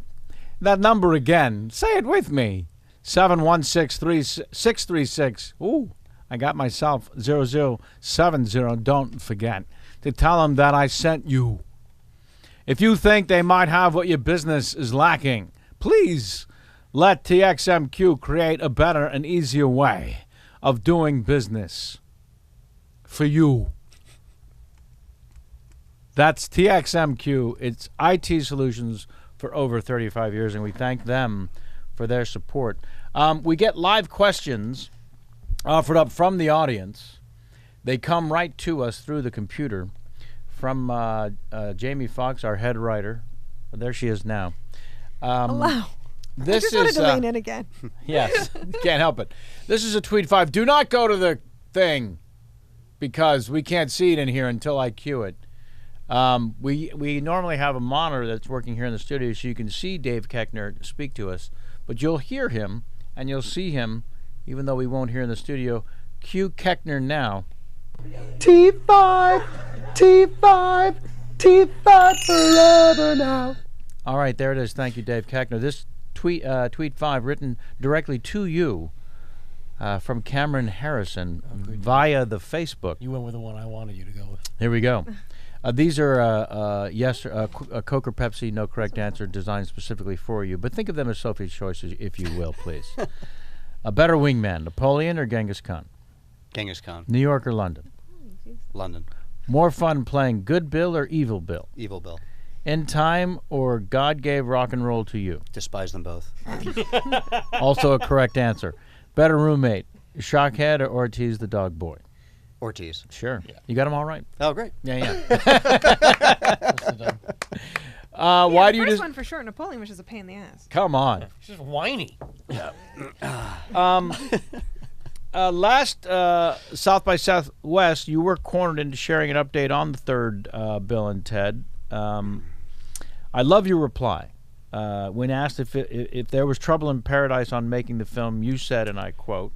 That number again. Say it with me. 716-636. Ooh, I got myself 0070. Don't forget to tell them that I sent you. If you think they might have what your business is lacking, please let TXMQ create a better and easier way of doing business for you. That's TXMQ. It's IT solutions for over 35 years, and we thank them for their support. We get live questions offered up from the audience. They come right to us through the computer from Jamie Foxx, our head writer. There she is now. Hello. This I just wanted is to lean in again. yes, can't help it. This is a tweet 5. Do not go to the thing because we can't see it in here until I cue it. We normally have a monitor that's working here in the studio so you can see Dave Keckner speak to us, but you'll hear him and you'll see him even though we won't hear in the studio. Cue Keckner now. T5, T5, T5 forever now. All right, there it is. Thank you, Dave Keckner. This tweet 5 written directly to you from Cameron Harrison via the Facebook. You went with the one I wanted you to go with. Here we go. These are yes, Coke or Pepsi, no correct answer, designed specifically for you. But think of them as Sophie's choices, if you will, please. A better wingman, Napoleon or Genghis Khan? Genghis Khan. New York or London? London. More fun playing Good Bill or Evil Bill? Evil Bill. In Time or God Gave Rock and Roll to You? Despise them both. Also a correct answer. Better roommate, Shockhead or Ortiz the Dog Boy? Ortiz. Sure. You got them all right. Oh, great. Yeah. Yeah, Why the do you first just... one for sure, Napoleon was just a pain in the ass. Come on. She's just whiny. Last South by Southwest, you were cornered into sharing an update on the third Bill and Ted. I love your reply. When asked if there was trouble in paradise on making the film, you said, and I quote,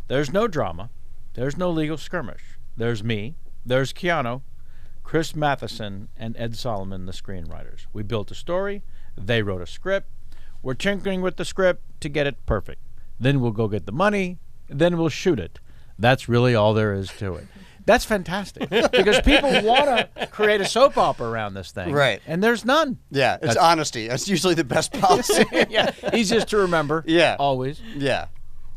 "There's no drama. There's no legal skirmish. There's me. There's Keanu, Chris Matheson, and Ed Solomon, the screenwriters. We built a story. They wrote a script. We're tinkering with the script to get it perfect. Then we'll go get the money. Then we'll shoot it. That's really all there is to it." That's fantastic because people want to create a soap opera around this thing, Right. And there's none. Yeah, it's honesty. That's usually the best policy. Yeah, easiest to remember. Yeah. Always. Yeah.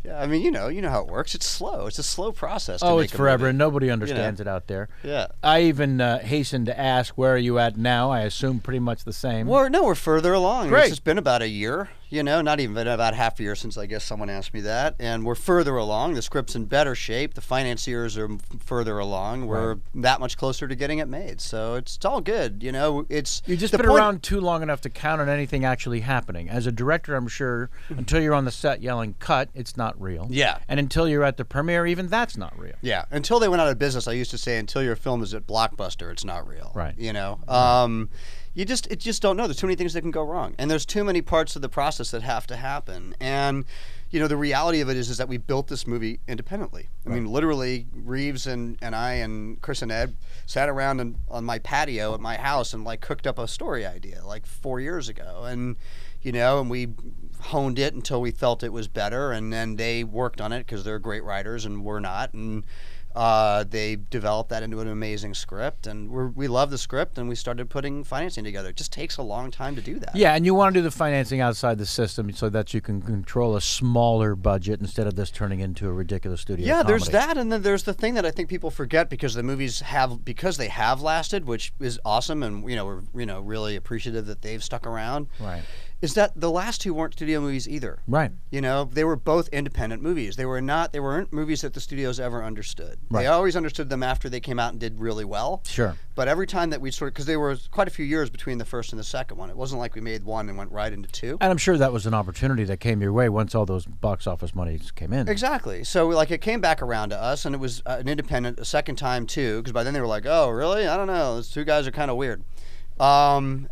Yeah, I mean, you know how it works. It's slow. It's a slow process to Oh, make it's a forever, movie. and nobody understands it out there. Yeah. I even hasten to ask, where are you at now? I assume pretty much the same. Well, no, we're further along. Great. It's just been about a year, not even been about half a year since I guess someone asked me that. And we're further along. The script's in better shape. The financiers are further along. We're that much closer to getting it made. So it's all good. It's You've just the been point- around too long enough to count on anything actually happening. As a director, I'm sure, until you're on the set yelling, "cut," it's not real. Yeah. And until you're at the premiere, even that's not real. Yeah, until they went out of business, I used to say, until your film is at Blockbuster, it's not real. Right. You just don't know. There's too many things that can go wrong, and there's too many parts of the process that have to happen. And the reality of it is that we built this movie independently. I mean, literally, Reeves and I and Chris and Ed sat around on my patio at my house and cooked up a story idea 4 years ago, and we honed it until we felt it was better, and then they worked on it because they're great writers and we're not, and they developed that into an amazing script, and we love the script, and we started putting financing together. It just takes a long time to do that. Yeah, and you want to do the financing outside the system so that you can control a smaller budget instead of this turning into a ridiculous studio Yeah, there's comedy. that, and then there's the thing that I think people forget because the movies have lasted, which is awesome, and we're really appreciative that they've stuck around. Right. Is that the last two weren't studio movies either? Right. They were both independent movies. They weren't movies that the studios ever understood. Right. They always understood them after they came out and did really well. Sure. But every time that we because there were quite a few years between the first and the second one. It wasn't like we made one and went right into two. And I'm sure that was an opportunity that came your way once all those box office monies came in. Exactly. So it came back around to us, and it was an independent a second time too. Because by then they were like, "Oh, really? I don't know. Those two guys are kind of weird." And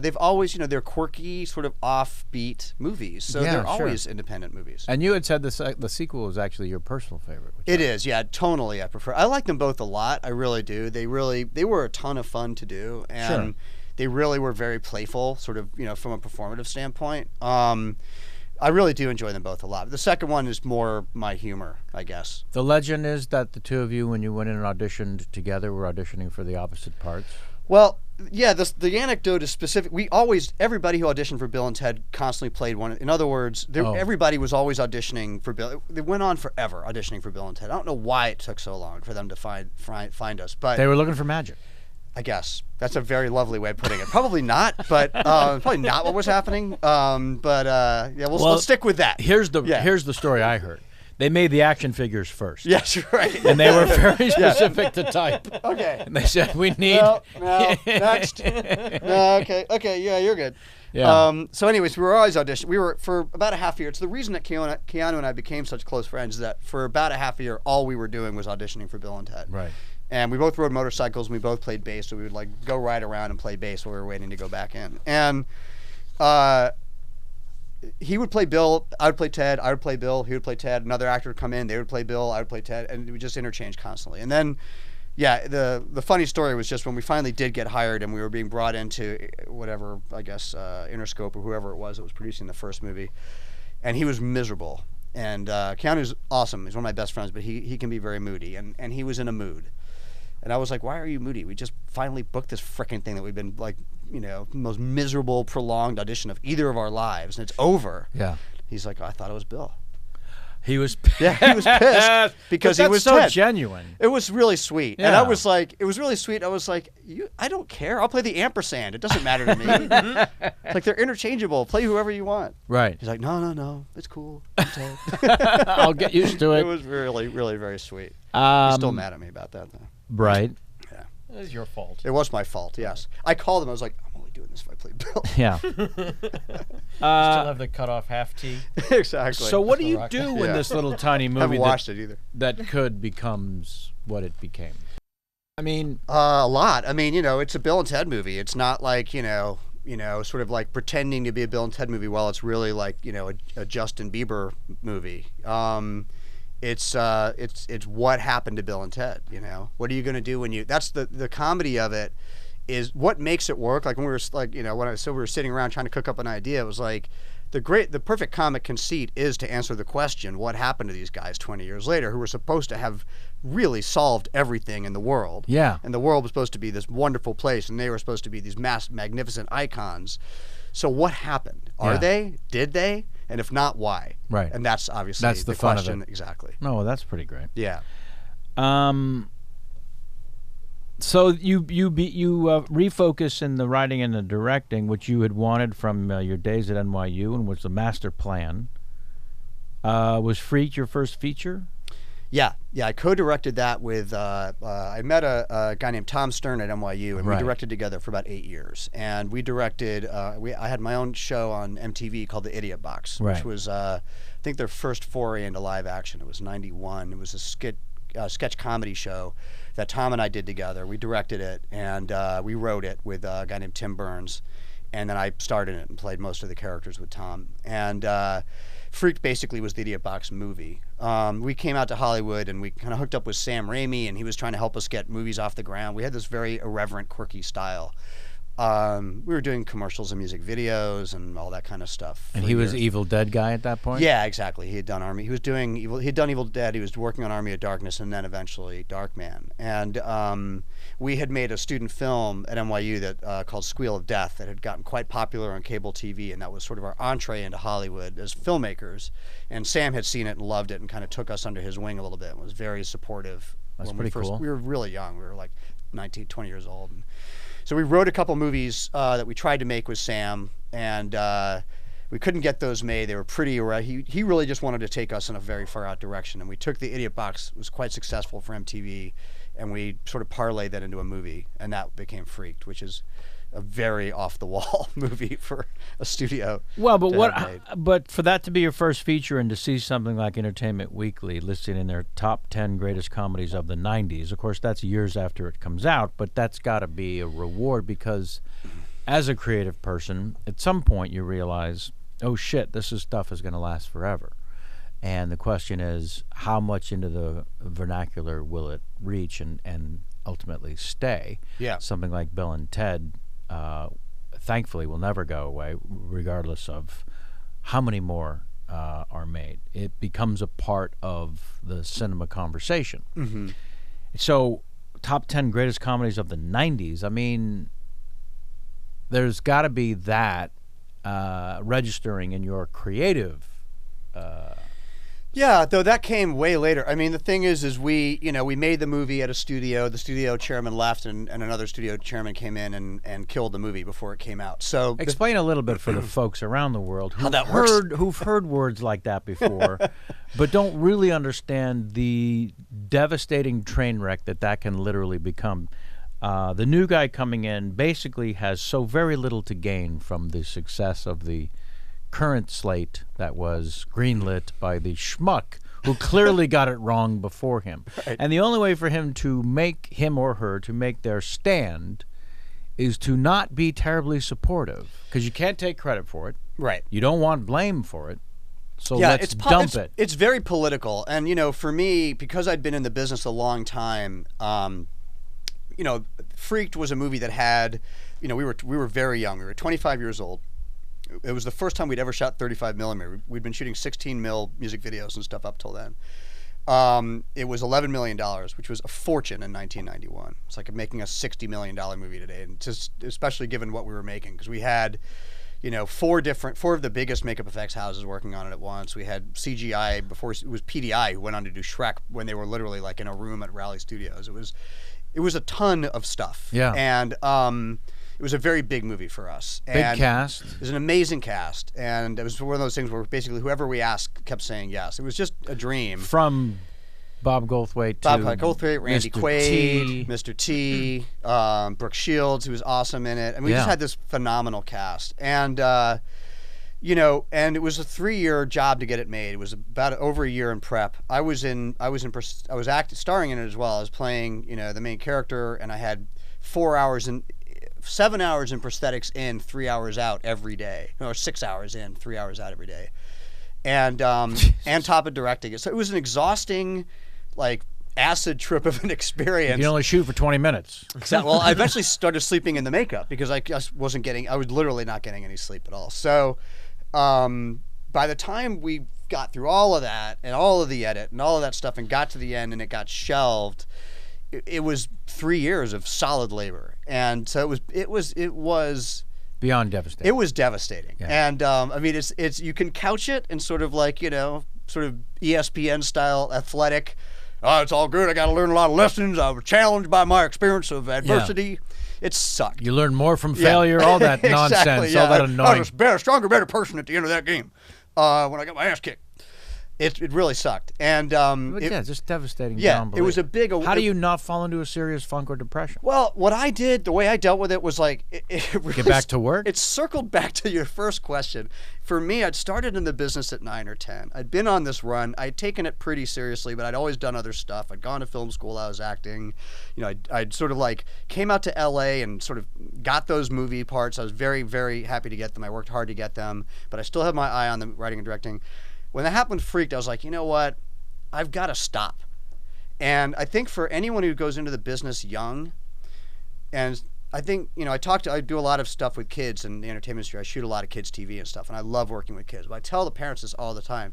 they've always, they're quirky, sort of offbeat movies. So Yeah, they're sure. always independent movies. And you had said the sequel was actually your personal favorite. It is, yeah, totally. I prefer. I like them both a lot. I really do. They were a ton of fun to do, and Sure. they really were very playful, sort of, from a performative standpoint. I really do enjoy them both a lot. The second one is more my humor, I guess. The legend is that the two of you, when you went in and auditioned together, were auditioning for the opposite parts. Well, yeah, the anecdote is specific. Everybody who auditioned for Bill and Ted constantly played one. In other words, everybody was always auditioning for Bill. They went on forever auditioning for Bill and Ted. I don't know why it took so long for them to find us, but They were looking for magic. I guess that's a very lovely way of putting it. Probably not, but probably not what was happening. Let's stick with that. Here's the story I heard. They made the action figures first. Yes, right. And they were very specific to type. Okay. And they said, we need... No, next. No, okay, yeah, you're good. Yeah. So anyways, we were always auditioning. We were, for about a half a year, it's the reason that Keanu and I became such close friends, is that for about a half a year, all we were doing was auditioning for Bill and Ted. Right. And we both rode motorcycles, and we both played bass, so we would go ride around and play bass while we were waiting to go back in. And he would play Bill, I would play Ted, I would play Bill, he would play Ted, another actor would come in, they would play Bill, I would play Ted, and we just interchanged constantly. And then, the funny story was just when we finally did get hired and we were being brought into whatever, I guess, Interscope or whoever it was that was producing the first movie, and he was miserable. And Keanu's awesome, he's one of my best friends, but he can be very moody, and he was in a mood. And I was like, why are you moody? We just finally booked this frickin' thing that we've been like, the most miserable, prolonged audition of either of our lives, and it's over. Yeah. He's like, I thought it was Bill. He was Yeah, he was pissed because But he was that's so Ted. genuine. It was really sweet. And I Yeah. was like, it was really sweet. I was like, I don't care. I'll play the ampersand. It doesn't matter to me. It's like, they're interchangeable. Play whoever you want. Right. He's like, no. It's cool. I'm Ted. I'll get used to It it. was really, really very sweet. He's still Um, mad at me about that, though. Right. Yeah. It was your fault. It was my fault, yes. I called him. I was like, I'm only doing this if I play Bill. Yeah. Still have the cut off half T. Exactly. So what do you Rock. do in Yeah. this little tiny I movie haven't watched it either. that could becomes what it became? I mean, A lot. I mean, it's a Bill and Ted movie. It's not like, sort of like pretending to be a Bill and Ted movie while it's really like, a Justin Bieber movie. It's what happened to Bill and Ted, What are you going to do when you... That's the comedy of it is what makes it work. Like when we were like, when I said we were sitting around trying to cook up an idea, it was like the perfect comic conceit is to answer the question, what happened to these guys 20 years later who were supposed to have really solved everything in the world. Yeah. And the world was supposed to be this wonderful place, and they were supposed to be these magnificent icons. So what happened? Are Yeah. they? Did they? And if not, why? Right. And that's obviously That's the fun of question. it. Exactly. no, that's pretty great. Yeah. So you refocus in the writing and the directing, which you had wanted from your days at NYU, and was the master plan. Was Freak your first feature? Yeah. I co-directed that with. I met a guy named Tom Stern at NYU, and Right. we directed together for about 8 years. And we directed. I had my own show on MTV called The Idiot Box, Right. which was I think their first foray into live action. It was '91. It was a sketch comedy show that Tom and I did together. We directed it, and we wrote it with a guy named Tim Burns, and then I starred in it and played most of the characters with Tom. And Freaked basically was the Idiot Box movie. We came out to Hollywood, and we kind of hooked up with Sam Raimi, and he was trying to help us get movies off the ground. We had this very irreverent, quirky style. We were doing commercials and music videos and all that kind of stuff. And for he was years. Evil Dead guy at that point? Yeah, exactly. He had done Army. He was doing Evil. He'd done Evil Dead. He was working on Army of Darkness, and then eventually Darkman. And we had made a student film at NYU that called Squeal of Death that had gotten quite popular on cable TV, and that was sort of our entree into Hollywood as filmmakers. And Sam had seen it and loved it, and kind of took us under his wing a little bit, and was very supportive. That's when pretty cool. We were really young. We were like 19, 20 years old. And so we wrote a couple movies that we tried to make with Sam, and we couldn't get those made. They were pretty. He really just wanted to take us in a very far out direction, and we took the Idiot Box. It was quite successful for MTV, and we sort of parlayed that into a movie, and that became Freaked, which is a very off the wall movie for a studio. Well, but to have made. but for that to be your first feature and to see something like Entertainment Weekly listed in their top 10 greatest comedies of the 90s, of course that's years after it comes out, but that's got to be a reward because as a creative person, at some point you realize, oh shit, stuff is going to last forever. And the question is, how much into the vernacular will it reach and ultimately stay? Yeah. Something like Bill and Ted thankfully will never go away, regardless of how many more are made. It becomes a part of the cinema conversation. Mm-hmm. So, top 10 greatest comedies of the 90s, I mean, there's got to be that registering in your creative. Yeah, though that came way later. I mean, the thing is we made the movie at a studio. The studio chairman left, and another studio chairman came in and killed the movie before it came out. So Explain a little bit for the folks around the world How that works. who've heard words like that before, but don't really understand the devastating train wreck that can literally become. The new guy coming in basically has so very little to gain from the success of the current slate that was greenlit by the schmuck who clearly got it wrong before him. Right. And the only way for him or her to make their stand is to not be terribly supportive, because you can't take credit for it. right. You don't want blame for it. So Yeah, let's dump it. It's very political, and for me, because I'd been in the business a long time, Freaked was a movie that had, we were very young. We were 25 years old. It was the first time we'd ever shot 35 millimeter. We'd been shooting 16 mil music videos and stuff up till then. It was $11 million, which was a fortune in 1991. It's like making a $60 million movie today, and just especially given what we were making, because we had, four of the biggest makeup effects houses working on it at once. We had CGI before it was PDI who went on to do Shrek when they were literally like in a room at Raleigh Studios. It was a ton of stuff. Yeah. And it was a very big movie for us. Big cast. It was an amazing cast, and it was one of those things where basically whoever we asked kept saying yes. It was just a dream. From Bob Goldthwait to Randy Mr. Quaid, T. Mr. T, Brooke Shields, who was awesome in it. And we just had this phenomenal cast. And, and it was a 3-year job to get it made. It was about over a year in prep. I was starring in it as well. I was playing, the main character, and I had 7 hours in prosthetics in, 3 hours out every day. Or 6 hours in, 3 hours out every day. And top of directing it. So it was an exhausting, like, acid trip of an experience. You can only shoot for 20 minutes. Exactly. Well, I eventually started sleeping in the makeup because I just I was literally not getting any sleep at all. So by the time we got through all of that and all of the edit and all of that stuff and got to the end and it got shelved, it was 3 years of solid labor. And so it was beyond devastating. It was devastating. Yeah. And I mean, it's you can couch it in sort of like, sort of ESPN style athletic. Oh, it's all good. I got to learn a lot of lessons. I was challenged by my experience of adversity. Yeah. It sucked. You learn more from failure, all that nonsense, exactly, all that annoying. I was a stronger, better person at the end of that game when I got my ass kicked. It really sucked. And just devastating. Yeah, it was a big. How do you not fall into a serious funk or depression? Well, what I did, the way I dealt with it was like it really, get back to work. It circled back to your first question. For me, I'd started in the business at 9 or 10. I'd been on this run. I'd taken it pretty seriously, but I'd always done other stuff. I'd gone to film school. I was acting. I'd sort of like came out to L.A. and sort of got those movie parts. I was very, very happy to get them. I worked hard to get them, but I still had my eye on the writing and directing. When that happened, freaked, I was like, you know what? I've got to stop. And I think for anyone who goes into the business young, and I think, I do a lot of stuff with kids in the entertainment industry. I shoot a lot of kids' TV and stuff, and I love working with kids. But I tell the parents this all the time.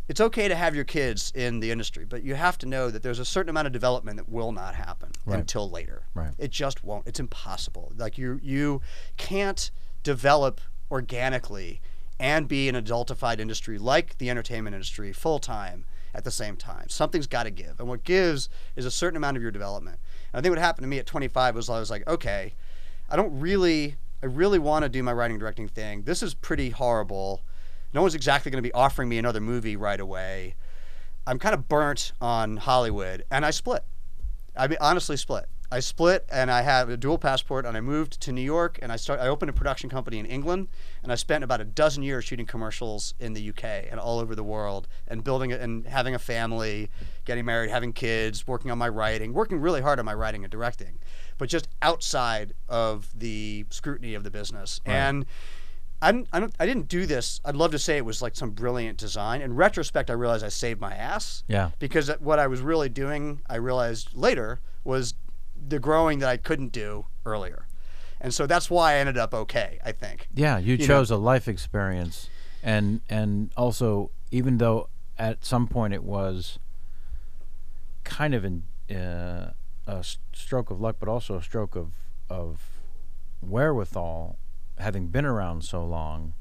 It's okay to have your kids in the industry, but you have to know that there's a certain amount of development that will not happen until later. Right. It just won't. It's impossible. Like you can't develop organically and be an adultified industry like the entertainment industry full-time at the same time. Something's got to give. And what gives is a certain amount of your development. And I think what happened to me at 25 was I was like, okay, I really want to do my writing and directing thing. This is pretty horrible. No one's exactly going to be offering me another movie right away. I'm kind of burnt on Hollywood. And I split. I mean, honestly split. I split, and I had a dual passport, and I moved to New York, and I opened a production company in England, and I spent about a dozen years shooting commercials in the UK and all over the world, and building it and having a family, getting married, having kids, working on my writing, working really hard on my writing and directing, but just outside of the scrutiny of the business. Right. And I didn't do this. I'd love to say it was like some brilliant design. In retrospect, I realized I saved my ass. Yeah. Because what I was really doing, I realized later, was the growing that I couldn't do earlier. And so that's why I ended up okay, I think. Yeah, you chose a life experience. And also, even though at some point it was kind of a stroke of luck, but also a stroke of wherewithal, having been around so long,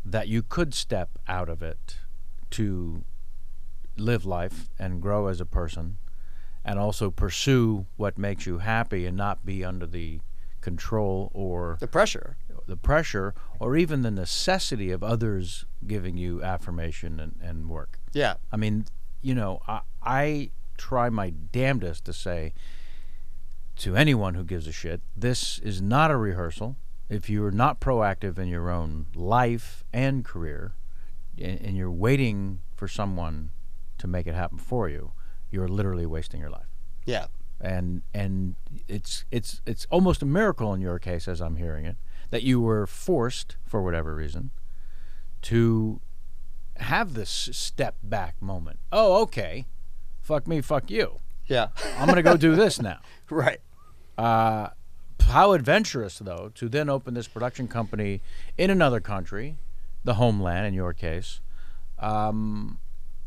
that you could step out of it to live life and grow as a person, and also pursue what makes you happy and not be under the control or the pressure, or even the necessity of others giving you affirmation and work. Yeah. I mean, I try my damnedest to say to anyone who gives a shit, this is not a rehearsal. If you're not proactive in your own life and career, and you're waiting for someone to make it happen for you, you're literally wasting your life. Yeah. And it's almost a miracle in your case, as I'm hearing it, that you were forced, for whatever reason, to have this step back moment. Oh, okay. Fuck me, fuck you. Yeah. I'm going to go do this now. Right. How adventurous, though, to then open this production company in another country, the homeland in your case,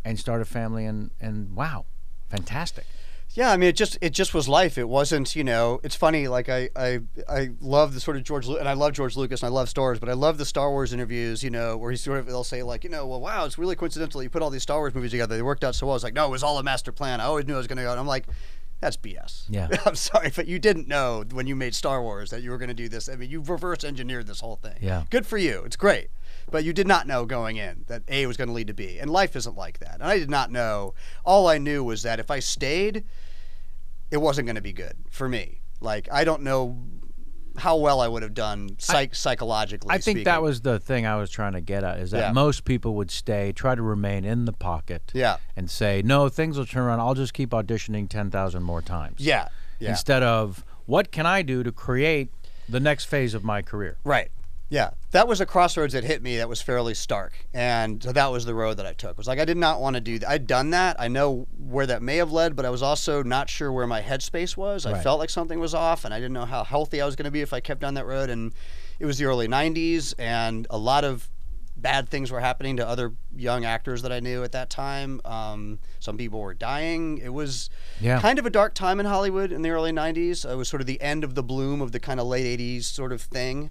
and start a family, and wow, fantastic. Yeah, I mean, it just was life. It wasn't, it's funny. Like I love the sort of and I love George Lucas and I love Star Wars, but I love the Star Wars interviews, where they'll say like, well, wow, it's really coincidental you put all these Star Wars movies together. They worked out so well. It's like, no, it was all a master plan. I always knew I was going to go. And I'm like, that's BS. Yeah. I'm sorry, but you didn't know when you made Star Wars that you were going to do this. I mean, you reverse engineered this whole thing. Yeah. Good for you. It's great. But you did not know going in that A was going to lead to B. And life isn't like that. And I did not know. All I knew was that if I stayed, it wasn't going to be good for me. Like, I don't know how well I would have done psychologically I think speaking. that was the thing I was trying to get at, is that most people would stay, try to remain in the pocket, and say, no, things will turn around. I'll just keep auditioning 10,000 more times. Yeah. Instead of, what can I do to create the next phase of my career? Right. Yeah, that was a crossroads that hit me that was fairly stark. And so that was the road that I took. It was like, I did not want to do that. I'd done that. I know where that may have led, but I was also not sure where my headspace was. I felt like something was off, and I didn't know how healthy I was going to be if I kept down that road. And it was the early 90s, and a lot of bad things were happening to other young actors that I knew at that time. Some people were dying. It was kind of a dark time in Hollywood in the early 90s. It was sort of the end of the bloom of the kind of late 80s sort of thing.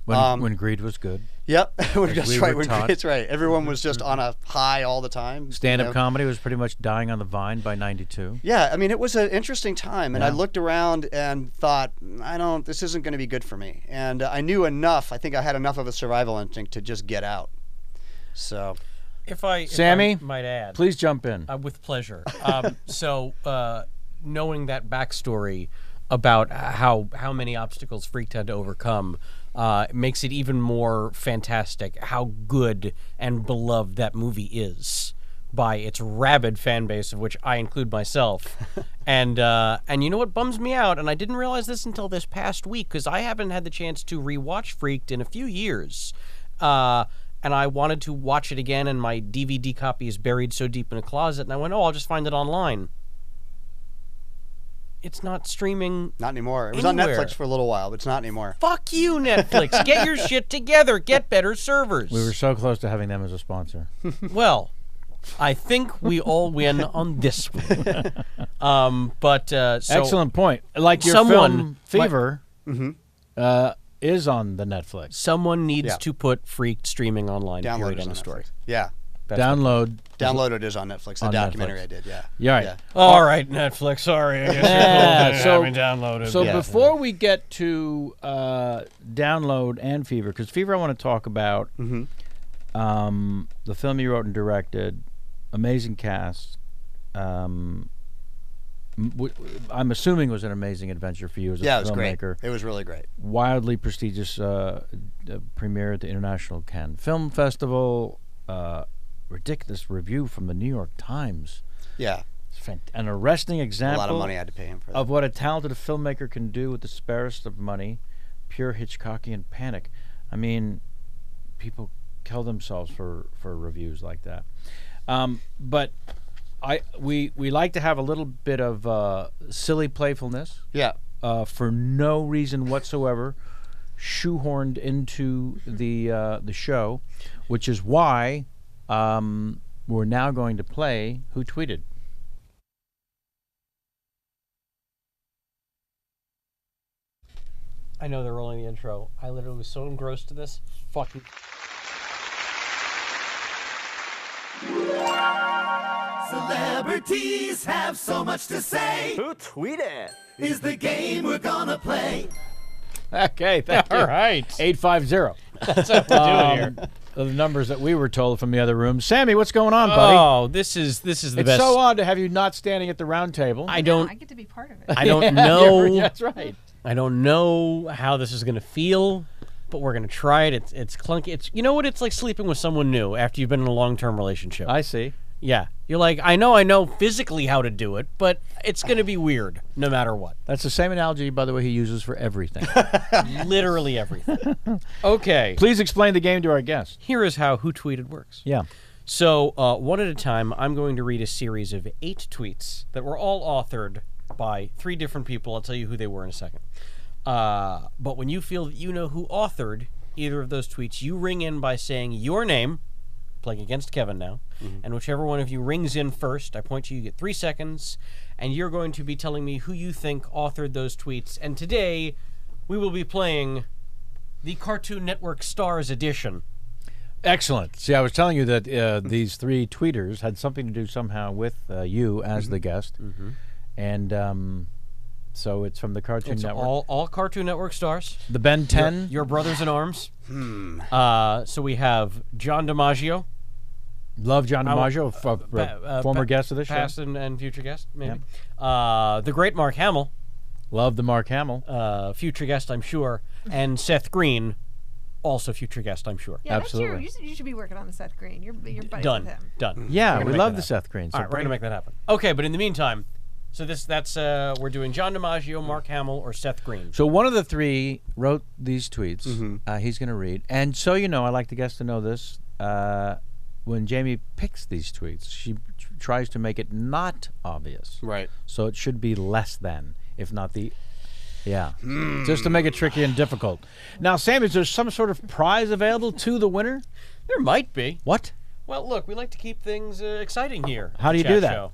When greed was good. Yep, that's right. It's right. Everyone was just on a high all the time. Stand-up comedy was pretty much dying on the vine by '92. Yeah, I mean, it was an interesting time, and I looked around and thought, this isn't going to be good for me. And I knew enough. I think I had enough of a survival instinct to just get out. So, Sammy, if I might add, please jump in. With pleasure. Knowing that backstory about how many obstacles Freaked had to overcome makes it even more fantastic how good and beloved that movie is by its rabid fan base, of which I include myself. And you know what bums me out, and I didn't realize this until this past week, because I haven't had the chance to rewatch Freaked in a few years. And I wanted to watch it again, and my DVD copy is buried so deep in a closet, and I went, I'll just find it online. It's not streaming. Not anymore. It was anywhere. on Netflix for a little while, but it's not anymore. Fuck you, Netflix. Get your shit together. Get better servers. We were so close to having them as a sponsor. Well, I think we all win on this one. Excellent point. Like your film Fever is on the Netflix. Someone needs to put Freaked streaming online. Period. End of story. Yeah. Download it is on Netflix. The documentary I did, Yeah. All right, Netflix. Sorry, I guess you're cool. Downloaded. So before we get to Download and Fever, because Fever I want to talk about the film you wrote and directed, amazing cast. I'm assuming it was an amazing adventure for you as a filmmaker. It was great. It was really great. Wildly prestigious premiere at the International Cannes Film Festival. Ridiculous review from the New York Times. Yeah. An arresting example a lot of money I had to pay him for that. of what a talented filmmaker can do with the sparest of money, pure Hitchcockian panic. I mean, people kill themselves for reviews like that. But we like to have a little bit of silly playfulness. Yeah. For no reason whatsoever, shoehorned into the show, which is why we're now going to play Who Tweeted. I know they're rolling the intro. I literally was so engrossed to this. Fucking. Celebrities have so much to say. Who tweeted? Is the game we're gonna play. Okay, thank you. All right. 850. That's what we're doing here. The numbers that we were told from the other room. Sammy, what's going on, buddy? Oh, this is the it's best. so odd to have you not standing at the round table. I don't. I get to be part of it. I don't know. That's right. I don't know how this is going to feel, but we're going to try it. It's clunky. It's, you know what? It's like sleeping with someone new after you've been in a long-term relationship. I see. Yeah. You're like, I know physically how to do it, but it's going to be weird no matter what. That's the same analogy, by the way, he uses for everything. Literally everything. Okay. Please explain the game to our guests. Here is how Who Tweeted works. Yeah. So, one at a time, I'm going to read a series of 8 tweets that were all authored by 3 different people. I'll tell you who they were in a second. But when you feel that you know who authored either of those tweets, you ring in by saying your name playing against Kevin now. And whichever one of you rings in first, I point to you, you get 3 seconds, and you're going to be telling me who you think authored those tweets. And today, we will be playing the Cartoon Network Stars edition. Excellent. See, I was telling you that these 3 tweeters had something to do somehow with you as the guest. And so it's from the Cartoon It's Network. all Cartoon Network stars. The Ben 10. Your brothers in arms. So we have John DiMaggio. Love John I will- DiMaggio, former guest of the show. Past and future guest, maybe. The great Mark Hamill. Love the Mark Hamill. Future guest, I'm sure. And Seth Green, also future guest, I'm sure. Yeah, Absolutely. that's you should be working on the Seth Green. You're buddies Done. with him. Done. Yeah, We're gonna we make love that the happen. Seth Green. So All right, we're going to make that happen. Okay, but in the meantime, so that's we're doing John DiMaggio, Mark Hamill, or Seth Green. So one of the 3 wrote these tweets. He's going to read. And so you know, I like the guests to know this. When Jamie picks these tweets, she tries to make it not obvious. Right. So it should be less than, if not the... Yeah. Just to make it tricky and difficult. Now, Sam, is there some sort of prize available to the winner? There might be. What? Well, look, we like to keep things exciting here. at How the do you do chat that? show.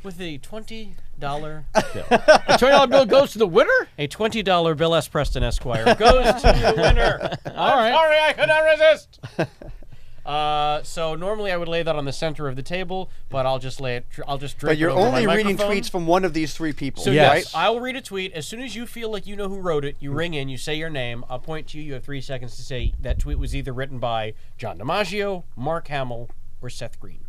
With a $20 bill. A $20 bill goes to the winner? A $20 Bill S. Preston Esquire goes to the winner. All right. Sorry, I could not resist. So normally I would lay that on the center of the table, but I'll just lay it. I'll just drape But you're it over only my reading microphone. tweets from one of these 3 people, So Yes. yes, I will read a tweet. As soon as you feel like you know who wrote it, you ring in, you say your name. I'll point to you. You have 3 seconds to say that tweet was either written by John DiMaggio, Mark Hamill, or Seth Green.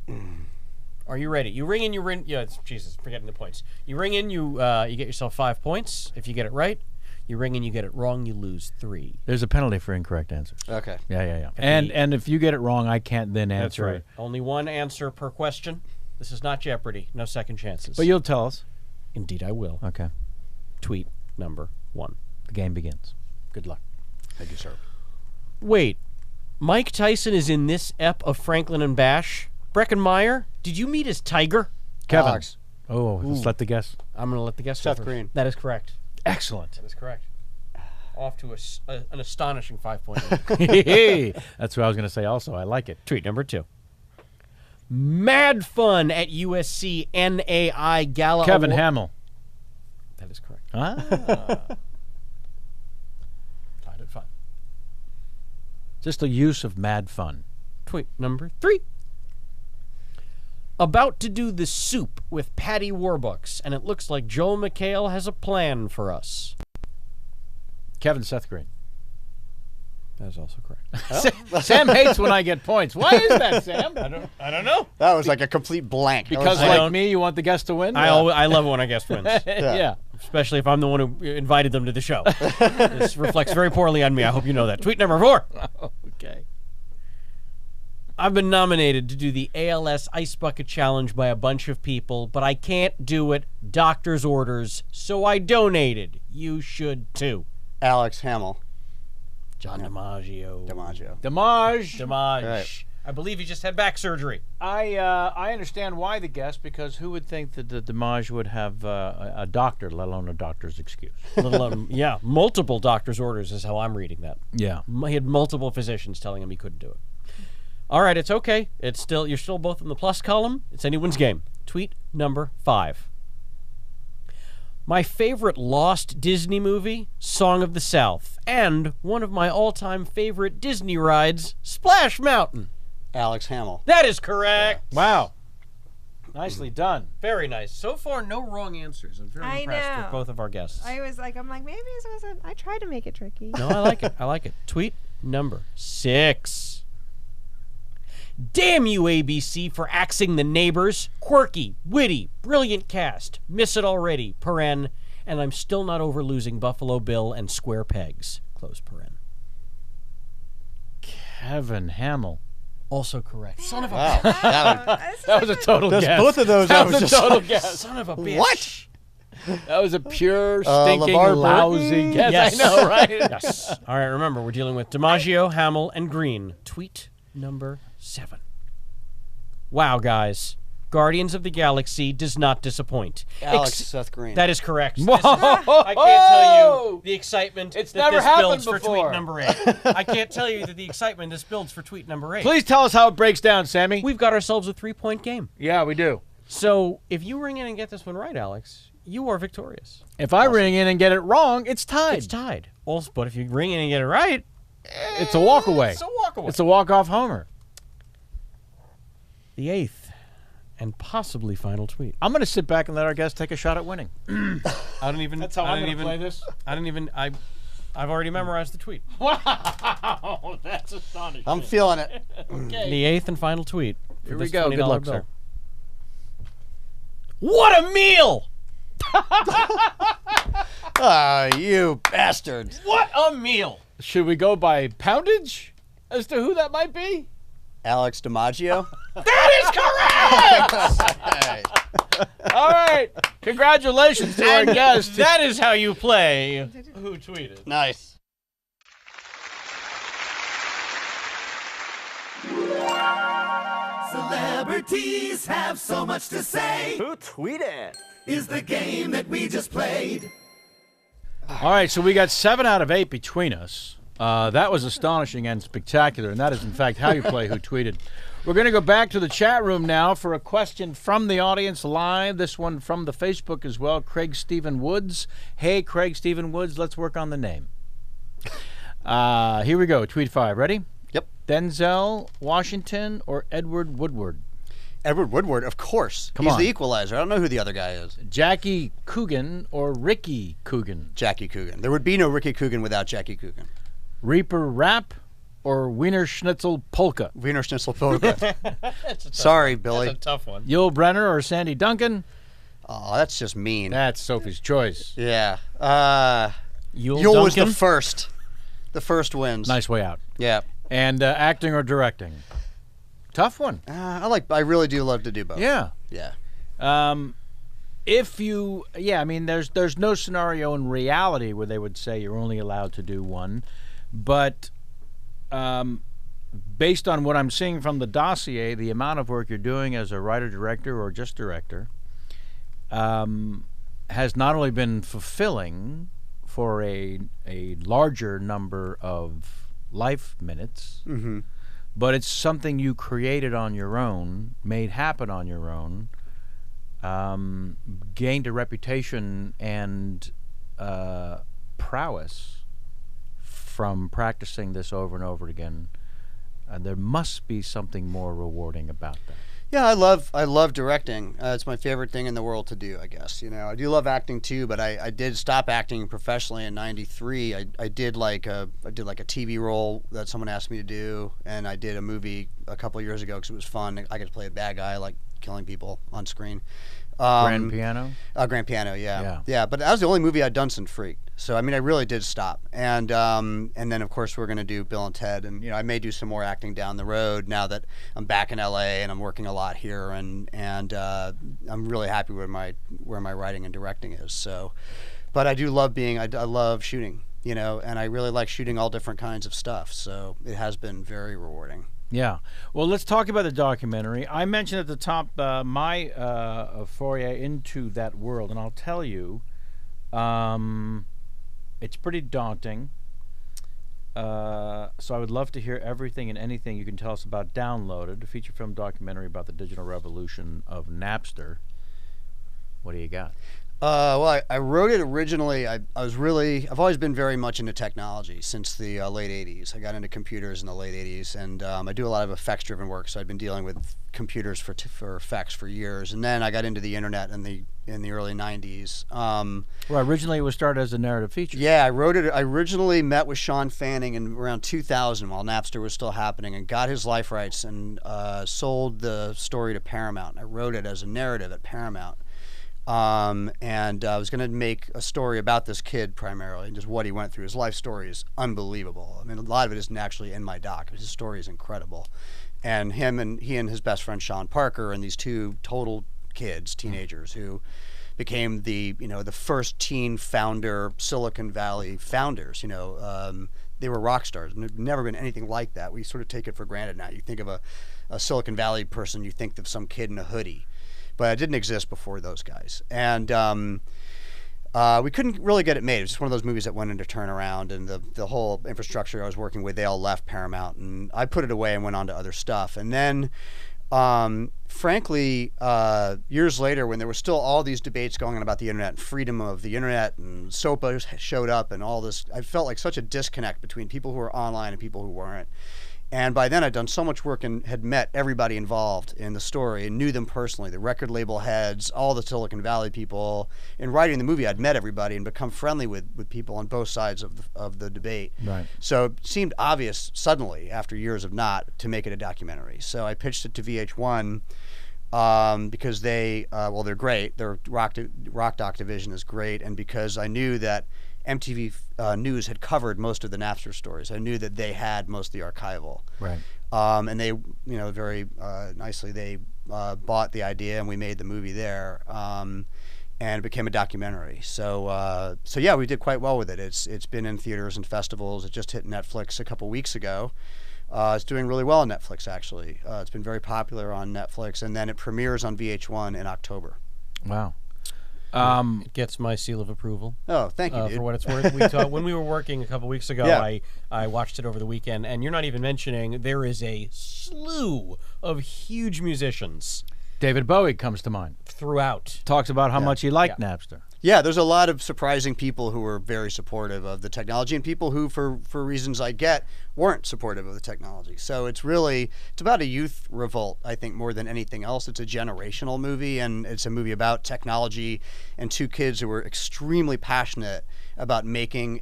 Are you ready? You ring in. You ring. Yeah, Jesus, forgetting the points. You ring in. You get yourself 5 points if you get it right. You ring in. You get it wrong. You lose 3. There's a penalty for incorrect answers. Okay. Yeah. And if you get it wrong, I can't then answer That's right. it. Only one answer per question. This is not Jeopardy. No second chances. But you'll tell us. Indeed, I will. Okay. Tweet number 1. The game begins. Good luck. Thank you, sir. Wait, Mike Tyson is in this ep of Franklin and Bash? Breckenmeyer, did you meet his tiger? Kevin. Alex. Oh, let's let the guess. I'm going to let the guest Seth go first. Green. That is correct. Excellent. That is correct. Off to an astonishing 5-point lead. That's what I was going to say also. I like it. Tweet number 2. Mad fun at USC NAI Gala Kevin Award- Hamill. That is correct. Ah. Tied at 5. Just the use of mad fun. Tweet number 3. About to do the soup with Patty Warbucks, and it looks like Joel McHale has a plan for us. Kevin Seth Green. That is also correct. Sam hates when I get points. Why is that, Sam? I don't know. That was like a complete blank. That Because was like don't- me, you want the guest to win? I love it when I guest wins, yeah. especially if I'm the one who invited them to the show. This reflects very poorly on me. I hope you know that. Tweet number 4. Okay. I've been nominated to do the ALS Ice Bucket Challenge by a bunch of people, but I can't do it. Doctor's orders, so I donated. You should too. Alex Hamill. John DiMaggio. DiMaggio. Damage. DiMaggio. Right. I believe he just had back surgery. I understand why the guest, because who would think that the Damage would have a doctor, let alone a doctor's excuse? Let alone, yeah, multiple doctor's orders is how I'm reading that. Yeah. He had multiple physicians telling him he couldn't do it. All right, it's okay. You're still both in the plus column. It's anyone's game. Tweet number 5. My favorite lost Disney movie, Song of the South, and one of my all-time favorite Disney rides, Splash Mountain. Alex Hamill. That is correct. Wow. Nicely done. Very nice. So far, no wrong answers. I'm very I impressed know. with both of our guests. I'm like, maybe this wasn't. I tried to make it tricky. No, I like it. I like it. Tweet number 6. Damn you, ABC, for axing the neighbors. Quirky, witty, brilliant cast. Miss it already, paren. And I'm still not over losing Buffalo Bill and Square Pegs. Close paren. Kevin Hamill. Also correct. Son of a Wow. That was a total Those- guess. both of those, I That was was a just total like, guess. son of a bitch. What? That was a pure, stinking, LeVar lousy Burton? guess. Yes. I know, right? Yes. All right, remember, we're dealing with DiMaggio, Hamill, and Green. Tweet number 7. Wow, guys. Guardians of the Galaxy does not disappoint. Alex Seth Green. That is correct. Whoa! I can't tell you the excitement It's that never this happened builds for before. tweet number 8. I can't tell you that the excitement this builds for tweet number 8. Please tell us how it breaks down, Sammy. We've got ourselves a 3-point game. Yeah, we do. So if you ring in and get this one right, Alex, you are victorious. If I ring in and get it wrong, it's tied. It's tied. Also, but if you ring in and get it right, It's a walk away. it's a walk away. It's a walk-off homer. The 8th and possibly final tweet. I'm going to sit back and let our guest take a shot at winning. I don't even. That's how I I'm don't going to even play this. I don't even. I've already memorized the tweet. Wow, that's astonishing. I'm feeling it. The 8th and final tweet. For Here we this go. Good $20 luck, bill. sir. What a meal! Ah, you bastards. What a meal! Should we go by poundage as to who that might be? Alex DiMaggio. That is correct! All right. Congratulations to our guest. That is how you play. Who tweeted? Nice. Celebrities have so much to say. Who tweeted? Is the game that we just played. All right, so we got 7 out of 8 between us. That was astonishing and spectacular, and that is, in fact, how you play Who Tweeted. We're going to go back to the chat room now for a question from the audience live. This one from the Facebook as well, Craig Stephen Woods. Hey, Craig Stephen Woods, let's work on the name. Here we go, tweet 5. Ready? Yep. Denzel Washington or Edward Woodward? Edward Woodward, of course. Come He's on. the equalizer. I don't know who the other guy is. Jackie Coogan or Ricky Coogan? Jackie Coogan. There would be no Ricky Coogan without Jackie Coogan. Reaper Rap or Wiener Schnitzel Polka? Wiener Schnitzel Polka. Sorry, Billy. That's a tough one. Yul Brenner or Sandy Duncan? Oh, that's just mean. That's Sophie's choice. Yeah. Yul was the Duncan? first. The first wins. Nice way out. Yeah. And acting or directing? Tough one. I really do love to do both. Yeah. Yeah. If you, I mean, there's no scenario in reality where they would say you're only allowed to do one, but based on what I'm seeing from the dossier, the amount of work you're doing as a writer, director, or just director, has not only been fulfilling for a larger number of life minutes, but it's something you created on your own, made happen on your own, gained a reputation and prowess from practicing this over and over again. There must be something more rewarding about that. Yeah, I love directing. It's my favorite thing in the world to do, I guess. You know, I do love acting too, but I did stop acting professionally in '93. I did like a TV role that someone asked me to do, and I did a movie a couple years ago because it was fun. I got to play a bad guy, like killing people on screen. Grand Piano? Grand Piano, yeah. But that was the only movie I'd done since Freak. So I mean, I really did stop. And then of course we're gonna do Bill and Ted, and you know I may do some more acting down the road now that I'm back in LA and I'm working a lot here, and I'm really happy where my writing and directing is. So, but I do love I love shooting, you know, and I really like shooting all different kinds of stuff. So it has been very rewarding. Yeah. Well, let's talk about the documentary. I mentioned at the top my foray into that world, and I'll tell you, it's pretty daunting. So I would love to hear everything and anything you can tell us about Downloaded, a feature film documentary about the digital revolution of Napster. What do you got? Well, I wrote it originally. I've always been very much into technology since the late 80s. I got into computers in the late 80s, and I do a lot of effects-driven work, so I've been dealing with computers for effects for years. And then I got into the internet in the early 90s. Well, originally it was started as a narrative feature. Yeah, I wrote it. I originally met with Sean Fanning in around 2000 while Napster was still happening, and got his life rights and sold the story to Paramount. I wrote it as a narrative at Paramount. And I was going to make a story about this kid primarily, and just what he went through. His life story is unbelievable. I mean, a lot of it isn't actually in my doc. His story is incredible. And he and his best friend Sean Parker, and these two total kids, teenagers, who became the first teen founder, Silicon Valley founders. They were rock stars, and there'd never been anything like that. We sort of take it for granted now. You think of a Silicon Valley person, you think of some kid in a hoodie. but it didn't exist before those guys. And we couldn't really get it made. It was just one of those movies that went into turnaround, and the whole infrastructure I was working with, they all left Paramount, and I put it away and went on to other stuff. And then, frankly, years later, when there were still all these debates going on about the internet and freedom of the internet, and SOPA showed up and all this, I felt like such a disconnect between people who were online and people who weren't. And by then, I'd done so much work and had met everybody involved in the story and knew them personally, the record label heads, all the Silicon Valley people. In writing the movie, I'd met everybody and become friendly with people on both sides of the debate. Right. So it seemed obvious suddenly, after years of not, to make it a documentary. So I pitched it to VH1 because they're great. Their rock doc division is great, and because I knew that MTV News had covered most of the Napster stories. I knew that they had most of the archival. Right. And they, very nicely, they bought the idea, and we made the movie there, and it became a documentary. So yeah, we did quite well with it. It's been in theaters and festivals. It just hit Netflix a couple weeks ago. It's doing really well on Netflix, actually. It's been very popular on Netflix, and then it premieres on VH1 in October. Wow. It gets my seal of approval. Oh, thank you, dude. For what it's worth. We talked when we were working a couple weeks ago. Yeah. I watched it over the weekend, and you're not even mentioning there is a slew of huge musicians David Bowie comes to mind. throughout. Talks about how much he liked Yeah. Napster. Yeah, there's a lot of surprising people who were very supportive of the technology, and people who, for reasons I get, weren't supportive of the technology. So it's about a youth revolt, I think, more than anything else. It's a generational movie, and it's a movie about technology and two kids who were extremely passionate about building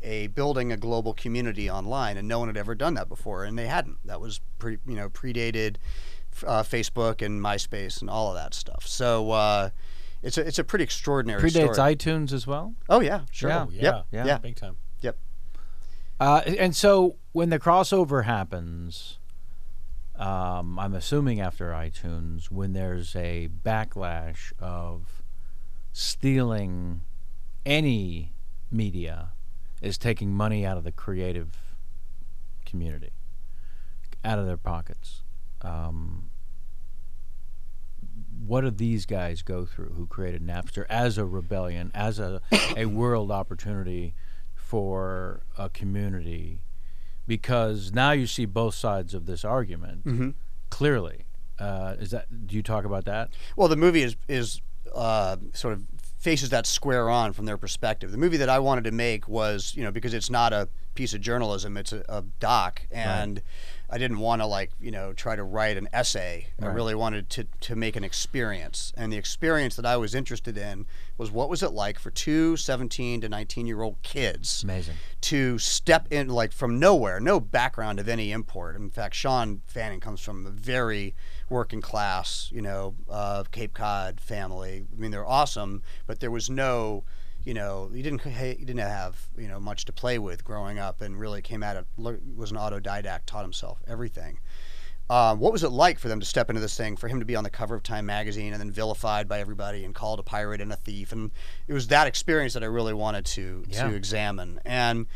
a global community online, and no one had ever done that before, and they hadn't. That was predated Facebook and MySpace and all of that stuff. So it's a pretty extraordinary Predates story. iTunes as well. Oh yeah, sure. Yeah. Yep. Yeah. Yeah. Big time. Yep. And so when the crossover happens, I'm assuming after iTunes, when there's a backlash of stealing any media, is taking money out of the creative community, out of their pockets. What do these guys go through who created Napster as a rebellion, as a world opportunity for a community? Because now you see both sides of this argument clearly. Do you talk about that? Well, the movie is sort of faces that square on from their perspective. The movie that I wanted to make was, because it's not a piece of journalism, it's a doc, and I didn't want to try to write an essay. I really wanted to make an experience, and the experience that I was interested in was what was it like for two 17 to 19-year-old kids Amazing. to step in from nowhere, no background of any import. In fact, Sean Fanning comes from a very working class, Cape Cod family. I mean, they're awesome, but there was no, he didn't have much to play with growing up, and really came at it, was an autodidact, taught himself everything. What was it like for them to step into this thing, for him to be on the cover of Time magazine and then vilified by everybody and called a pirate and a thief? And it was that experience that I really wanted to examine. And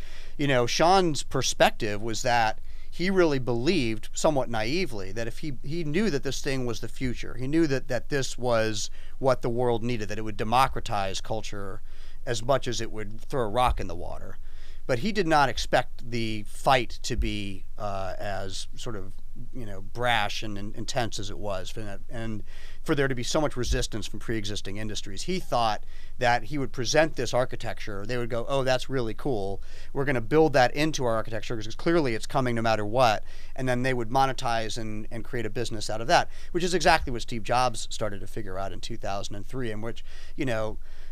Sean's perspective was that he really believed, somewhat naively, that if he knew that this thing was the future, he knew that this was what the world needed, that it would democratize culture as much as it would throw a rock in the water. But he did not expect the fight to be as sort of brash and intense as it was, and for there to be so much resistance from pre-existing industries. He thought that he would present this architecture, they would go, oh, that's really cool, we're going to build that into our architecture because clearly it's coming no matter what, and then they would monetize and create a business out of that, which is exactly what Steve Jobs started to figure out in 2003, and which,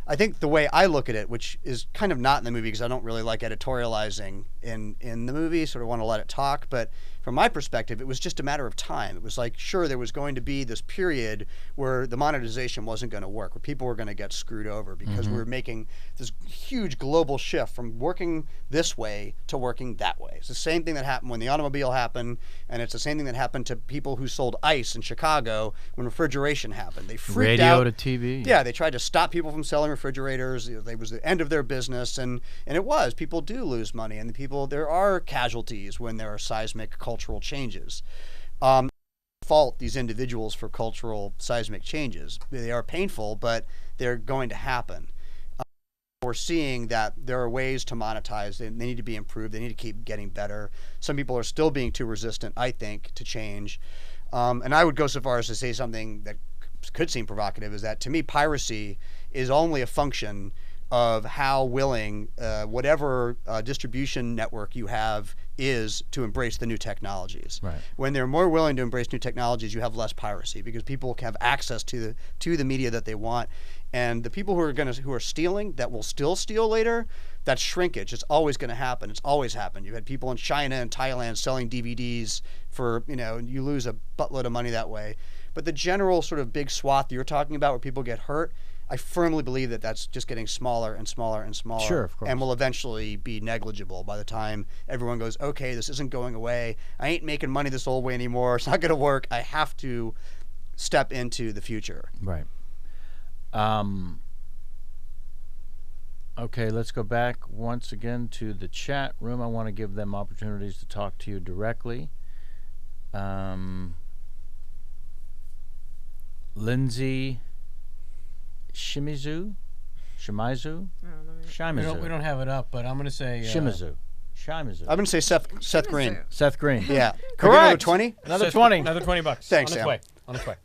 I think the way I look at it, which is kind of not in the movie because I don't really like editorializing in the movie, sort of want to let it talk, but from my perspective, it was just a matter of time. It was like, sure, there was going to be this period where the monetization wasn't going to work, where people were going to get screwed over because we were making this huge global shift from working this way to working that way. It's the same thing that happened when the automobile happened, and it's the same thing that happened to people who sold ice in Chicago when refrigeration happened. They freaked out. Radio to TV. Yeah, they tried to stop people from selling refrigerators. It was the end of their business, and it was. People do lose money, and there are casualties when there are seismic cultural changes. fault these individuals for cultural seismic changes. They are painful, but they're going to happen. We're seeing that there are ways to monetize. They need to be improved. They need to keep getting better. Some people are still being too resistant, I think, to change. And I would go so far as to say something that could seem provocative, is that to me, piracy is only a function of how willing whatever distribution network you have is to embrace the new technologies. Right. When they're more willing to embrace new technologies, you have less piracy because people have access to the media that they want. And the people who are stealing, that will still steal later, that's shrinkage. It's always going to happen. It's always happened. You've had people in China and Thailand selling DVDs for, you lose a buttload of money that way. But the general sort of big swath that you're talking about where people get hurt, I firmly believe that that's just getting smaller and smaller and smaller. Sure, of course. And will eventually be negligible by the time everyone goes, okay, this isn't going away. I ain't making money this old way anymore. It's not going to work. I have to step into the future. Right. Okay, let's go back once again to the chat room. I want to give them opportunities to talk to you directly. Lindsay Shimizu? We don't have it up, but I'm going to say Shimizu. I'm going to say Seth Green. Seth Green. Yeah. Correct. 20? Another 20. Another $20. Thanks, on its Sam. way. On its way.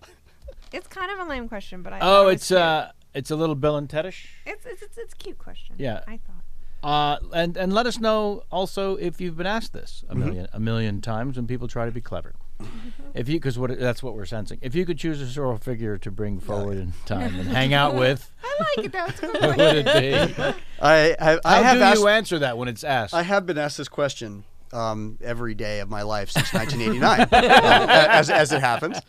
It's kind of a lame question, but I. Oh, thought it it's was cute. it's a little Bill and Ted-ish. It's a cute question. Yeah. I thought. And let us know also if you've been asked this a million times when people try to be clever. If you, because that's what we're sensing. If you could choose a historical figure to bring forward in time and hang out with, I like it. That's good. who would it be? How do you answer that when it's asked? I have been asked this question every day of my life since 1989, as it happens.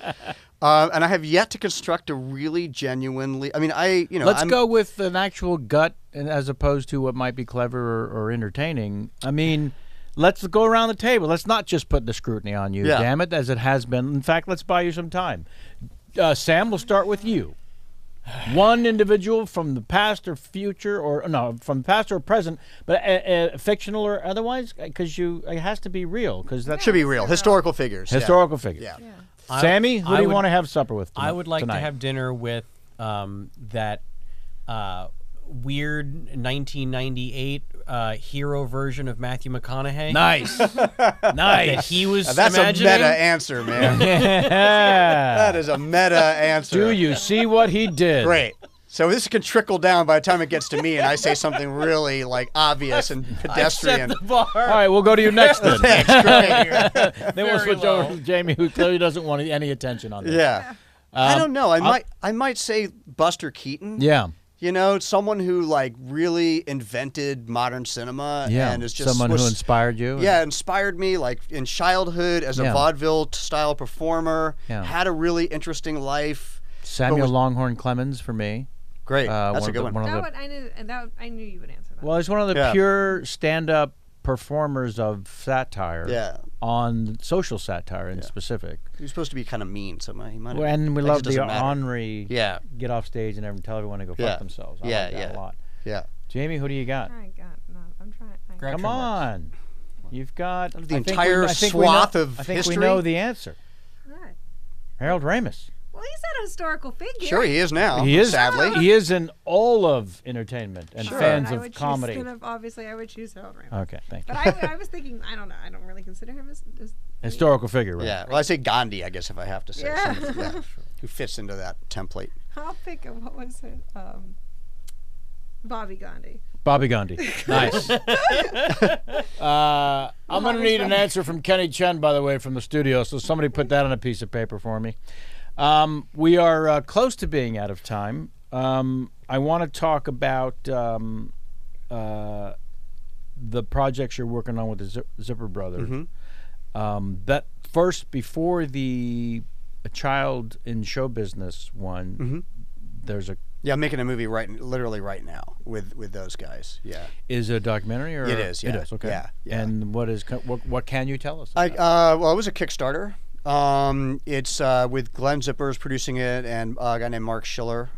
And I have yet to construct a really genuinely. I mean, Let's go with an actual gut, and as opposed to what might be clever or entertaining. I mean, let's go around the table. Let's not just put the scrutiny on you, damn it, as it has been. In fact, let's buy you some time. Sam, we'll start with you. One individual from the past or future, from the past or present, but fictional or otherwise, because it has to be real, because that should be real. Historical figures. Historical figures. Yeah. Sammy, who do you want to have supper with tonight? I would like to have dinner with that weird 1998 hero version of Matthew McConaughey. Nice. That Nice. he was That's imagining. a meta answer, man. That is a meta answer. Do you see what he did? Great. So this can trickle down by the time it gets to me and I say something really obvious and pedestrian. Set the bar. All right, we'll go to you next then. Thanks, great. Then we'll switch over to Jamie, who clearly doesn't want any attention on this. Yeah. I don't know. I might say Buster Keaton. Yeah. Someone who really invented modern cinema and is just someone who inspired you. Yeah, inspired me in childhood as a vaudeville style performer. Yeah. Had a really interesting life. Samuel Longhorn Clemens for me. Great, that's a good one. I knew you would answer that. Well, he's one of the pure stand-up performers of satire. On social satire in specific. He was supposed to be kind of mean, so he might. And we love the ornery. Yeah. Get off stage and tell everyone to go fuck themselves. I like that a lot. Yeah. Jamie, who do you got? I'm trying. Come on. You've got the entire swath of I think history. we know the answer. Right. Harold Ramis. Well, he's not a historical figure. Sure, he is now. He is, sadly. He is in all of entertainment and fans I of would comedy. Obviously, I would choose Harold Ramis. Okay, thank you. But I was thinking, I don't know. I don't really consider him as Historical figure, right? Yeah. Well, I say Gandhi, I guess, if I have to say. Yeah. Who fits into that template. I'll pick what was it? Bobby Gandhi. Bobby Gandhi. Nice. I'm going to need an answer from Kenny Chen, by the way, from the studio, so somebody put that on a piece of paper for me. We are close to being out of time. I want to talk about the projects you're working on with the Zipper Brothers. Mm-hmm. That first, before the child in show business one, there's a I'm making a movie literally right now with those guys. Yeah. Is it a documentary or it is? Yeah. It is. Okay. Yeah. And what can you tell us? Well, it was a Kickstarter. It's with Glenn Zippers producing it and a guy named Mark Schiller.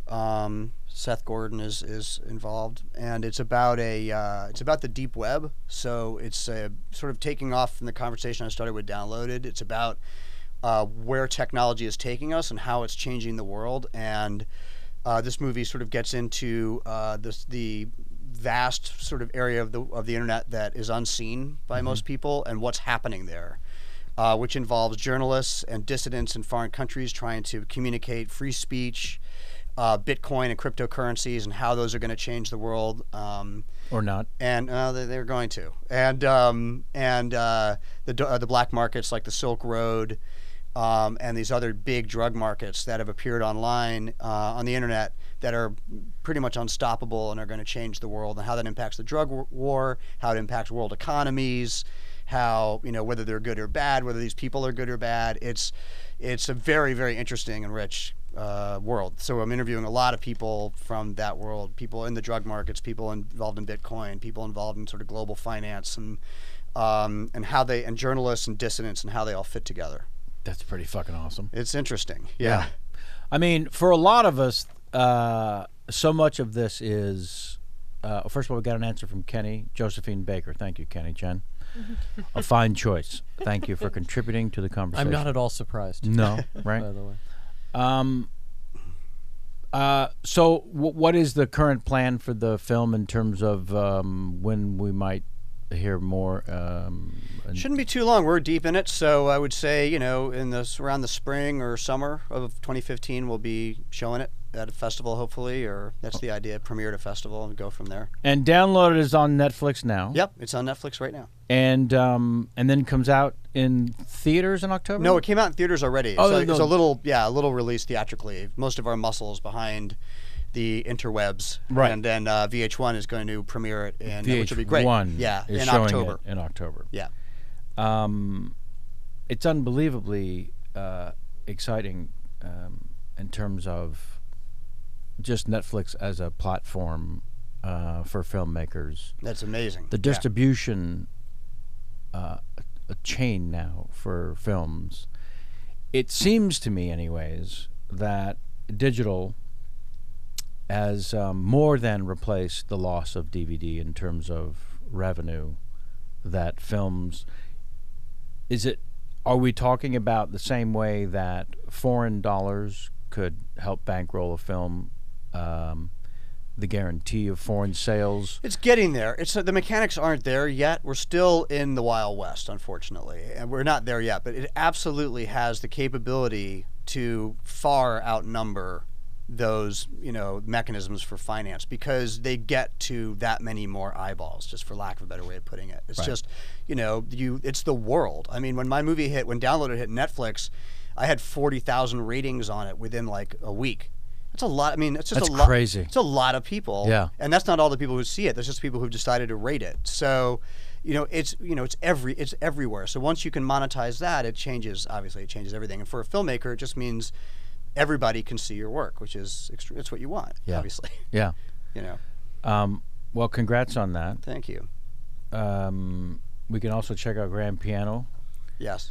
Seth Gordon is involved, and it's about the deep web. So it's sort of taking off from the conversation I started with Downloaded. It's about where technology is taking us and how it's changing the world. And this movie sort of gets into the vast sort of area of the internet that is unseen by most people and what's happening there, which involves journalists and dissidents in foreign countries trying to communicate free speech, Bitcoin and cryptocurrencies, and how those are going to change the world. Or not. And they're going to. And the black markets like the Silk Road, and these other big drug markets that have appeared online on the internet that are pretty much unstoppable and are going to change the world, and how that impacts the drug war, how it impacts world economies, how, whether they're good or bad, whether these people are good or bad. It's a very, very interesting and rich world. So I'm interviewing a lot of people from that world, people in the drug markets, people involved in Bitcoin, people involved in sort of global finance, and how they, and journalists and dissidents, and how they all fit together. That's pretty fucking awesome. It's interesting. Yeah. I mean, for a lot of us, so much of this is, first of all, we got an answer from Kenny, Josephine Baker. Thank you, Kenny, Jen. A fine choice. Thank you for contributing to the conversation. I'm not at all surprised. No, right? By the way. So what is the current plan for the film in terms of when we might hear more? Shouldn't be too long. We're deep in it, so I would say, around the spring or summer of 2015, we'll be showing it at a festival, hopefully, or that's the idea, premiere at a festival and go from there. And download it is on Netflix now. Yep, it's on Netflix right now. And then comes out in theaters in October? No, it came out in theaters already. Oh, so no. it's a little release theatrically. Most of our muscles behind the interwebs. Right. And then VH1 is going to premiere it which will be great. VH1 Yeah, is in showing October. it in October. Yeah. It's unbelievably exciting in terms of just Netflix as a platform for filmmakers. That's amazing. The distribution, a chain now for films. It seems to me, anyways, that digital has more than replaced the loss of DVD in terms of revenue that films. Are we talking about the same way that foreign dollars could help bankroll a film? The guarantee of foreign sales. It's getting there. The mechanics aren't there yet. We're still in the Wild West, unfortunately, and we're not there yet. But it absolutely has the capability to far outnumber those, mechanisms for finance, because they get to that many more eyeballs, just for lack of a better way of putting it. It's just, it's the world. I mean, when my movie when Downloaded hit Netflix, I had 40,000 ratings on it within like a week. That's a lot. I mean, it's just That's a lot. crazy. It's a lot of people. Yeah. And that's not all the people who see it. There's just people who've decided to rate it. So, it's everywhere. So once you can monetize that, it changes everything. And for a filmmaker, it just means everybody can see your work, which is it's what you want, obviously. Yeah. Well, congrats on that. Thank you. We can also check out Grand Piano. Yes.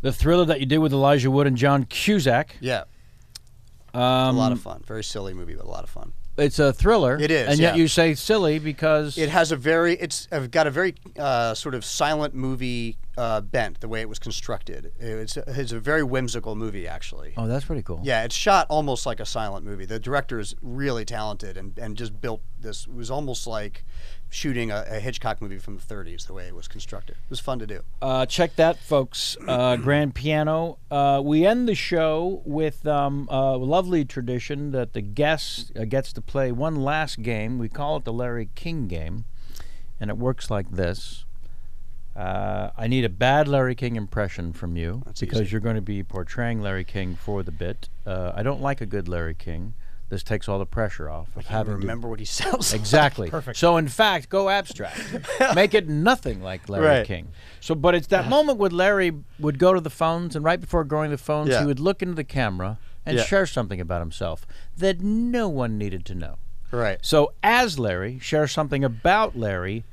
The thriller that you did with Elijah Wood and John Cusack. Yeah. A lot of fun. Very silly movie, but a lot of fun. It's a thriller. It is, and yet yeah. you say silly because It has it's got a very sort of silent movie bent, the way it was constructed. It's a very whimsical movie, actually. Oh, that's pretty cool. Yeah, it's shot almost like a silent movie. The director is really talented and just built this. It was almost like shooting a Hitchcock movie from the 30s, the way it was constructed. It was fun to do. Check that, folks. Grand Piano. We end the show with a lovely tradition that the guest gets to play one last game. We call it the Larry King game, and it works like this. I need a bad Larry King impression from you. That's because easy. you're going to be portraying Larry King for the bit. I don't like a good Larry King. This takes all the pressure off of having to Remember what he sounds like. Exactly. Perfect. So in fact, go abstract. Make it nothing like Larry Right. King. But it's that moment when Larry would go to the phones, and right before going to the phones, Yeah. he would look into the camera and Yeah. share something about himself that no one needed to know. Right. So as Larry, share something about Larry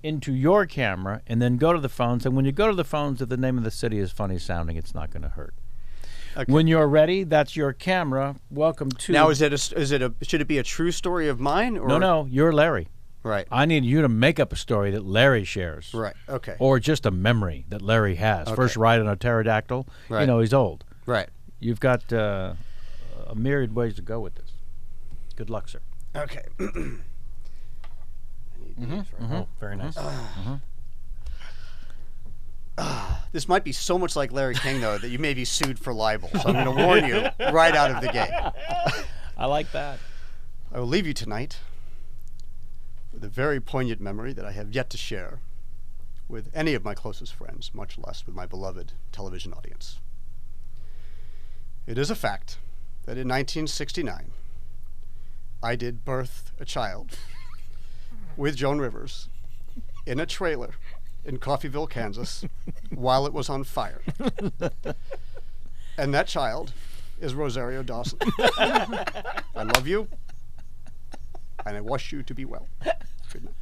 into your camera, and then go to the phones. And when you go to the phones, if the name of the city is funny sounding, it's not going to hurt. Okay. When you're ready, that's your camera. Welcome to. Now, should it be a true story of mine? Or? No, you're Larry. Right. I need you to make up a story that Larry shares. Right. Okay. Or just a memory that Larry has. Okay. First ride on a pterodactyl. Right. You know, he's old. Right. You've got a myriad ways to go with this. Good luck, sir. Okay. I need these, right? Oh, very nice. This might be so much like Larry King, though, that you may be sued for libel. So I'm going to warn you right out of the gate. I like that. I will leave you tonight with a very poignant memory that I have yet to share with any of my closest friends, much less with my beloved television audience. It is a fact that in 1969, I did birth a child with Joan Rivers in a trailer in Coffeyville, Kansas, while it was on fire. And that child is Rosario Dawson. I love you, and I wish you to be well. Good night.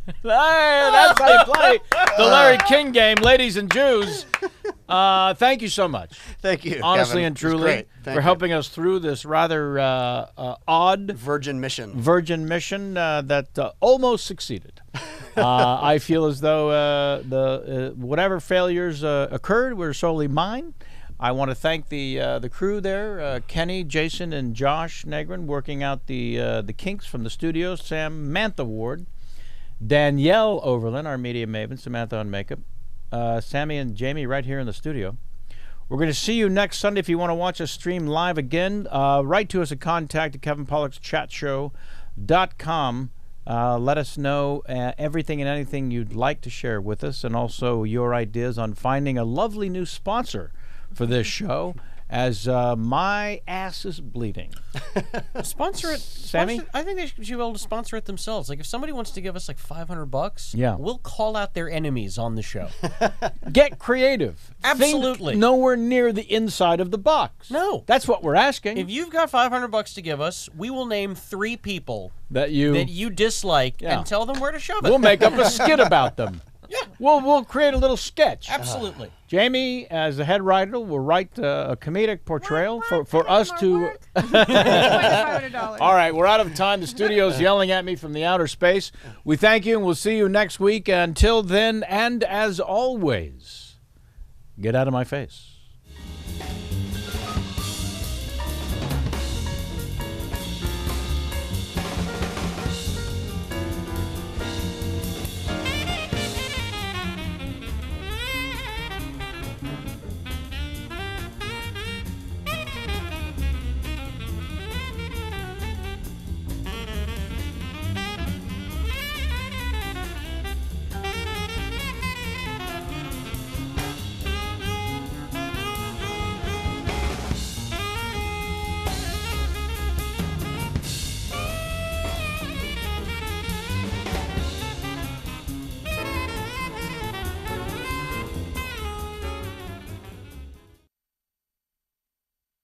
Hey, that's how you play the Larry King game, ladies and Jews. Thank you so much. Thank you, Honestly Kevin. and It was truly, great. Thank for you. helping us through this rather odd Virgin mission. mission that almost succeeded. I feel as though whatever failures occurred were solely mine. I want to thank the crew there, Kenny, Jason, and Josh Negrin, working out the kinks from the studios. Samantha Ward, Danielle Overland, our media maven, Samantha on makeup, Sammy and Jamie right here in the studio. We're going to see you next Sunday. If you want to watch us stream live again, write to us at contact@kevinpollak'schatshow.com. Let us know everything and anything you'd like to share with us, and also your ideas on finding a lovely new sponsor for this show, as my ass is bleeding. Sponsor it, Sammy? I think they should be able to sponsor it themselves. Like, if somebody wants to give us like $500, Yeah. we'll call out their enemies on the show. Get creative. Absolutely. Think nowhere near the inside of the box. No. That's what we're asking. If you've got $500 to give us, we will name 3 people that you dislike Yeah. and tell them where to shove it. we'll make up a skit about them. Yeah. We'll create a little sketch. Absolutely. Jamie, as the head writer, will write a comedic portrayal for us to. $500. All right, we're out of time. The studio's yelling at me from the outer space. We thank you, and we'll see you next week. Until then, and as always, get out of my face.